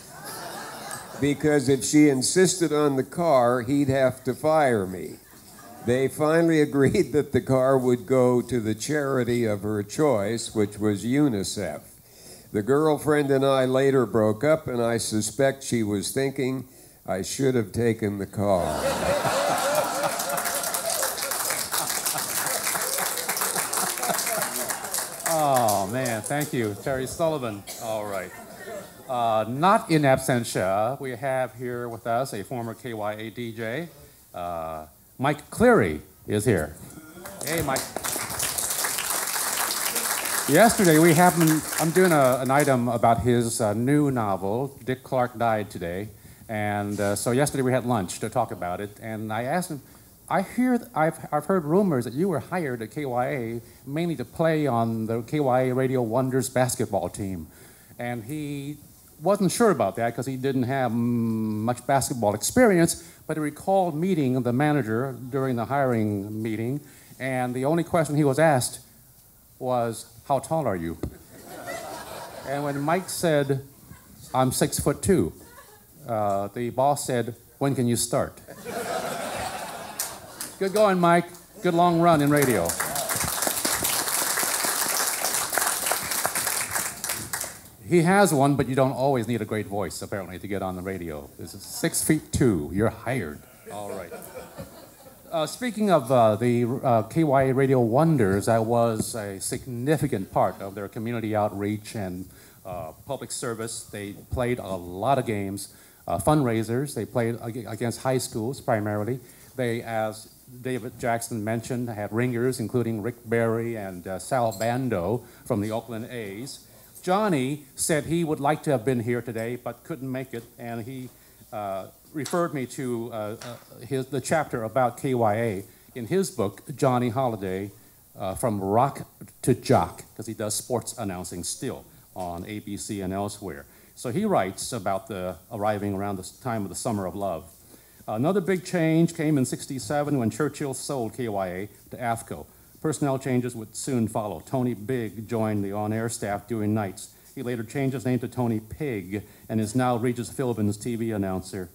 L: because if she insisted on the car, he'd have to fire me. They finally agreed that the car would go to the charity of her choice, which was UNICEF. The girlfriend and I later broke up, and I suspect she was thinking, I should have taken the car.
B: Oh, man, thank you, Terry Sullivan. All right. Not in absentia, we have here with us a former KYA DJ. Mike Cleary is here. Hey, Mike. Yesterday, I'm doing an item about his new novel, Dick Clark Died Today. And so yesterday we had lunch to talk about it. And I asked him, I've heard rumors that you were hired at KYA mainly to play on the KYA Radio Wonders basketball team. And he wasn't sure about that because he didn't have much basketball experience, but he recalled meeting the manager during the hiring meeting, and the only question he was asked was, how tall are you? And when Mike said, I'm 6'2", the boss said, when can you start? Good going, Mike. Good long run in radio. He has one, but you don't always need a great voice, apparently, to get on the radio. This is 6'2". You're hired. All right. Speaking of the KYA Radio Wonders, I was a significant part of their community outreach and public service. They played a lot of games, fundraisers. They played against high schools primarily. They, as David Jackson mentioned, had ringers, including Rick Berry and Sal Bando from the Oakland A's. Johnny said he would like to have been here today, but couldn't make it, and he referred me to the chapter about KYA in his book, Johnny Holiday, From Rock to Jock, because he does sports announcing still on ABC and elsewhere. So he writes about the arriving around the time of the Summer of Love. Another big change came in '67 when Churchill sold KYA to AFCO. Personnel changes would soon follow. Tony Bigg joined the on-air staff doing nights. He later changed his name to Tony Pig and is now Regis Philbin's TV announcer,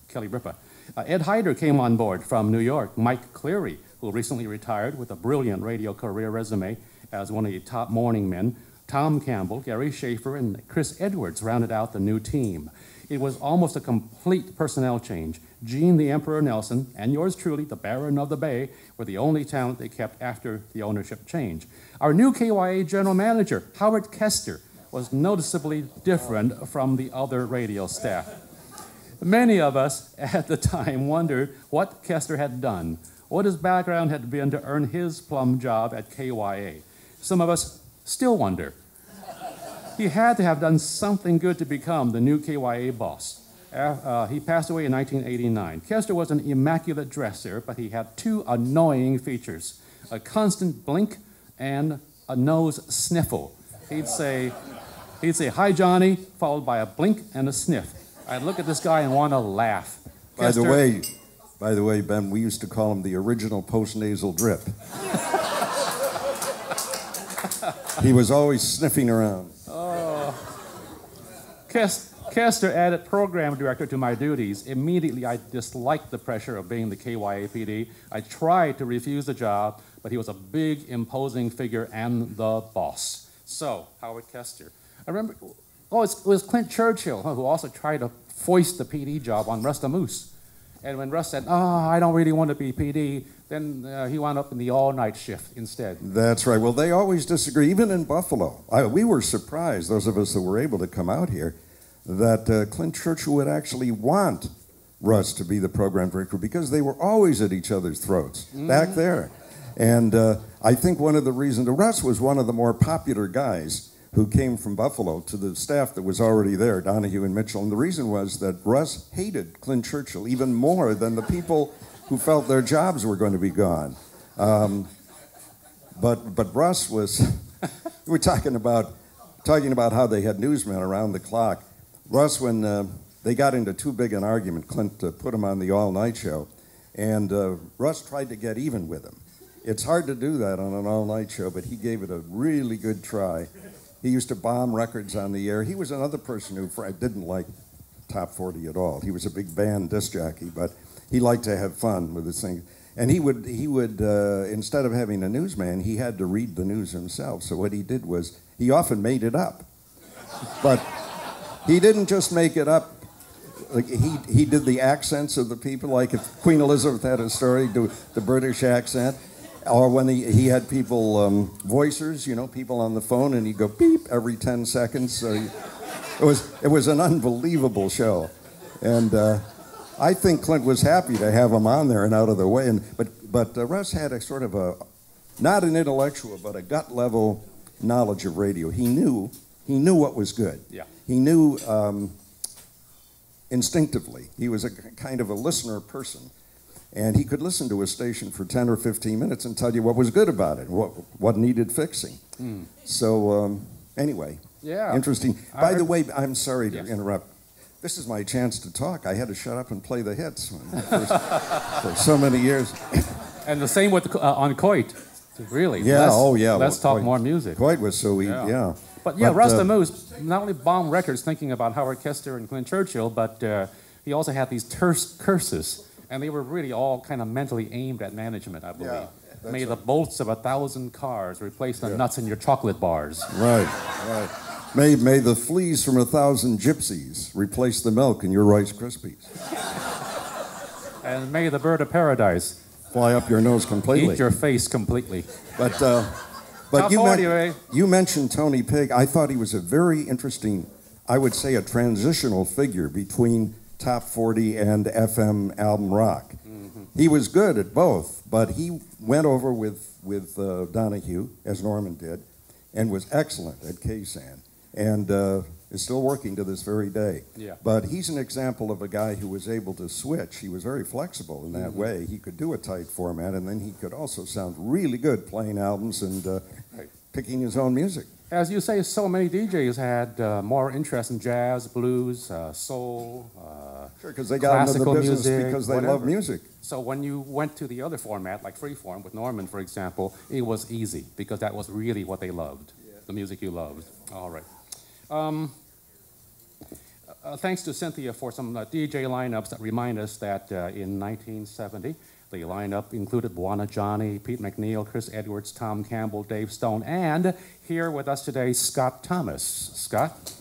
B: Kelly Ripa. Ed Hyder came on board from New York. Mike Cleary, who recently retired with a brilliant radio career resume as one of the top morning men. Tom Campbell, Gary Schaefer, and Chris Edwards rounded out the new team. It was almost a complete personnel change. Gene the Emperor Nelson and yours truly, the Baron of the Bay, were the only talent they kept after the ownership change. Our new KYA general manager, Howard Kester, was noticeably different from the other radio staff. Many of us at the time wondered what Kester had done, what his background had been to earn his plum job at KYA. Some of us still wonder. He had to have done something good to become the new KYA boss. He passed away in 1989. Kester was an immaculate dresser, but he had two annoying features: a constant blink and a nose sniffle. He'd say, "Hi, Johnny," followed by a blink and a sniff. I'd look at this guy and want to laugh.
J: By the way, Ben, we used to call him the original postnasal drip. He was always sniffing around.
B: Oh. Kester added program director to my duties. Immediately, I disliked the pressure of being the KYA PD. I tried to refuse the job, but he was a big, imposing figure and the boss. So, Howard Kester. I remember, it was Clint Churchill who also tried to foist the PD job on Russ the Moose. And when Russ said, I don't really want to be PD, then he wound up in the all-night shift instead.
J: That's right. Well, they always disagree, even in Buffalo. We were surprised, those of us that were able to come out here, that Clint Churchill would actually want Russ to be the program director because they were always at each other's throats back there. And I think one of the reasons, Russ was one of the more popular guys who came from Buffalo to the staff that was already there, Donahue and Mitchell. And the reason was that Russ hated Clint Churchill even more than the people who felt their jobs were going to be gone. But Russ was, we're talking about how they had newsmen around the clock. Russ, when they got into too big an argument, Clint put him on the all-night show, and Russ tried to get even with him. It's hard to do that on an all-night show, but he gave it a really good try. He used to bomb records on the air. He was another person who didn't like Top 40 at all. He was a big band disc jockey, but he liked to have fun with his thing. And he would instead of having a newsman, he had to read the news himself. So what he did was, he often made it up. But he didn't just make it up. Like he did the accents of the people, like if Queen Elizabeth had a story, do the British accent. Or when he had people, voicers, people on the phone, and he'd go beep every 10 seconds. So it was an unbelievable show. And I think Clint was happy to have him on there and out of the way. But Russ had a sort of not an intellectual, but a gut level knowledge of radio. He knew what was good.
B: Yeah.
J: He knew instinctively. He was a kind of a listener person. And he could listen to a station for 10 or 15 minutes and tell you what was good about it, what needed fixing.
B: Mm.
J: So anyway,
B: yeah,
J: interesting. By the way, I'm sorry to interrupt. This is my chance to talk. I had to shut up and play the hits for so many years.
B: And the same with on Coit, really.
J: Yeah,
B: Let's talk more music.
J: Coit was so yeah.
B: But Russ the Moose not only bombed records thinking about Howard Kester and Clint Churchill, but he also had these terse curses. And they were really all kind of mentally aimed at management, I believe.
J: Yeah,
B: May the bolts of 1,000 cars replace the nuts in your chocolate bars.
J: Right. May the fleas from 1,000 gypsies replace the milk in your Rice Krispies.
B: And may the bird of paradise
J: fly up your nose completely.
B: Eat your face completely.
J: But you mentioned Tony Pigg. I thought he was a very interesting, I would say a transitional figure between Top 40 and FM album rock. Mm-hmm. He was good at both, but he went over with Donahue, as Norman did, and was excellent at KSAN, and is still working to this very day.
B: Yeah.
J: But he's an example of a guy who was able to switch. He was very flexible in that way. He could do a tight format, and then he could also sound really good playing albums and picking his own music.
B: As you say, so many DJs had more interest in jazz, blues, soul,
J: because they got into the business
B: music,
J: because they love music.
B: So when you went to the other format, like freeform with Norman, for example, it was easy because that was really what they loved, the music you loved. All right. Thanks to Cynthia for some DJ lineups that remind us that in 1970, the lineup included Buona Johnny, Pete McNeil, Chris Edwards, Tom Campbell, Dave Stone, and here with us today, Scott Thomas. Scott?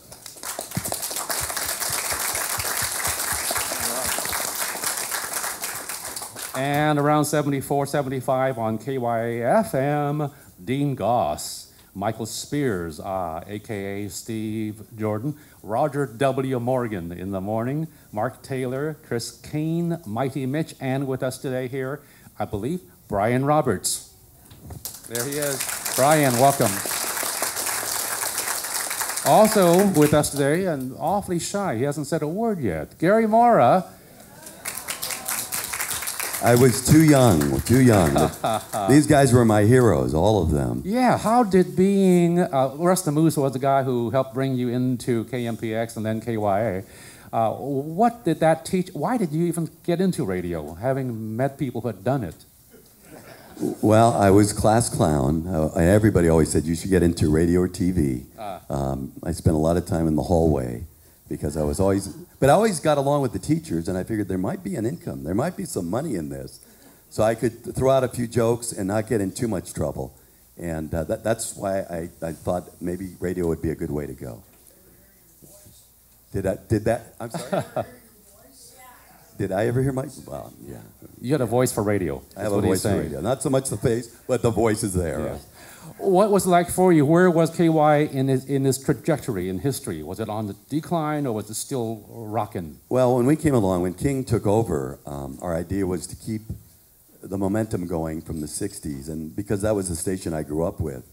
B: And around 74, 75 on KYA-FM, Dean Goss, Michael Spears, a.k.a. Steve Jordan, Roger W. Morgan in the morning, Mark Taylor, Chris Kane, Mighty Mitch, and with us today here, I believe, Brian Roberts. There he is. Brian, welcome. Also with us today, and awfully shy, he hasn't said a word yet, Gary Mora.
N: I was too young. These guys were my heroes, all of them.
B: Yeah, how did being, Russ the Moose was the guy who helped bring you into KMPX and then KYA. What did that teach? Why did you even get into radio, having met people who had done it?
N: Well, I was class clown. Everybody always said you should get into radio or TV. I spent a lot of time in the hallway because I always got along with the teachers, and I figured there might be an income. There might be some money in this. So I could throw out a few jokes and not get in too much trouble. And that's why I thought maybe radio would be a good way to go. Did that? I'm sorry? Did I ever hear my... Well, yeah.
B: You had a voice for radio.
N: I have a voice for radio. Not so much the face, but the voice is there.
B: Yeah. What was it like for you? Where was KY in this trajectory in history? Was it on the decline or was it still rocking?
N: Well, when we came along, when King took over, our idea was to keep the momentum going from the 60s, and because that was the station I grew up with.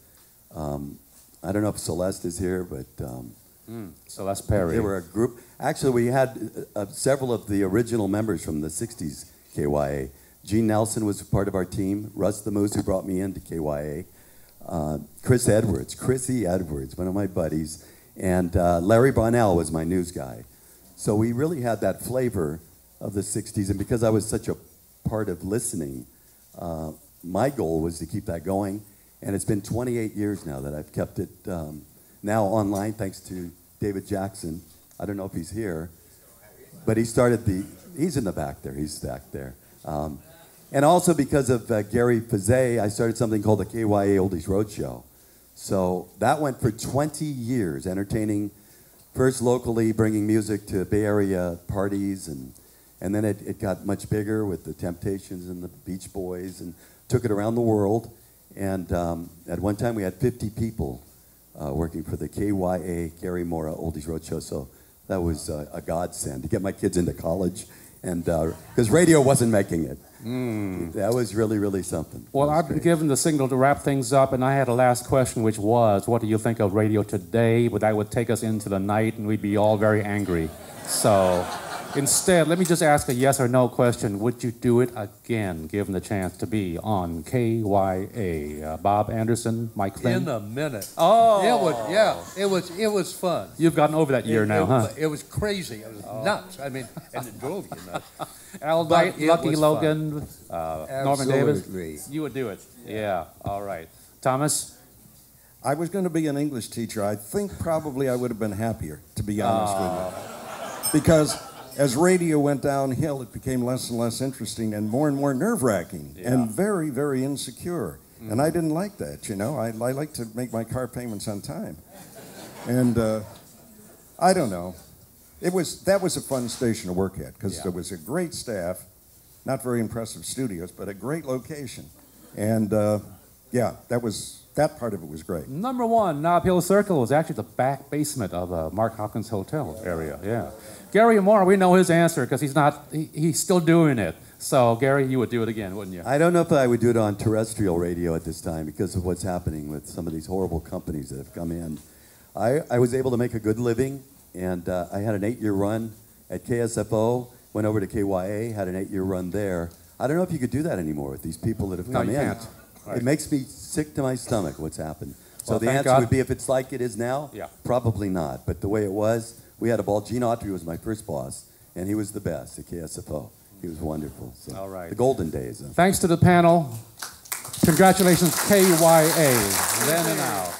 N: I don't know if Celeste is here, but
B: Celeste Perry.
N: They were a group. Actually, we had several of the original members from the 60s KYA. Gene Nelson was part of our team. Russ the Moose, who brought me into KYA. Chrissy Edwards, one of my buddies. And Larry Bonnell was my news guy. So we really had that flavor of the 60s. And because I was such a part of listening, my goal was to keep that going. And it's been 28 years now that I've kept it now online, thanks to David Jackson. I don't know if he's here, but he started he's in the back there, he's back there. And also because of Gary Fizet, I started something called the KYA Oldies Roadshow. So that went for 20 years, entertaining first locally, bringing music to Bay Area parties, and then it got much bigger with the Temptations and the Beach Boys, and took it around the world. And at one time we had 50 people working for the KYA Gary Mora Oldies Roadshow. So that was a godsend to get my kids into college, and because radio wasn't making it. That was really, really something.
B: Well, I've been given the signal to wrap things up, and I had a last question, which was, what do you think of radio today? But that would take us into the night, and we'd be all very angry. So instead, let me just ask a yes or no question. Would you do it again, given the chance to be on KYA? Bob Anderson, Mike Flynn?
K: In a minute.
B: Oh.
K: It was fun.
B: You've gotten over that year now, huh?
K: It was crazy. It was nuts. I mean, and it drove you nuts.
B: Al Knight, Lucky Logan, Norman Davis.
L: Absolutely.
B: You would do it. Yeah, all right. Thomas?
J: I was going to be an English teacher. I think probably I would have been happier, to be honest with you. Because as radio went downhill, it became less and less interesting and more nerve-wracking and very, very insecure. And I didn't like that, you know. I like to make my car payments on time. And I don't know. That was a fun station to work at because there was a great staff, not very impressive studios, but a great location. And that part of it was great.
B: Number one, Nob Hill Circle was actually the back basement of Mark Hopkins Hotel area. Yeah. Gary Moore, we know his answer because he's still doing it. So, Gary, you would do it again, wouldn't you?
N: I don't know if I would do it on terrestrial radio at this time because of what's happening with some of these horrible companies that have come in. I was able to make a good living, and I had an 8-year run at KSFO, went over to KYA, had an 8-year run there. I don't know if you could do that anymore with these people that have come in.
B: No, you can't. Right.
N: It makes me sick to my stomach what's happened. So
B: Well,
N: the
B: thank
N: answer
B: God.
N: would be if it's like it is now, probably not. But the way it was, we had a ball. Gene Autry was my first boss, and he was the best at KSFO. He was wonderful. So,
B: all right.
N: The golden days.
B: Thanks to the panel. Congratulations, KYA. Then and now.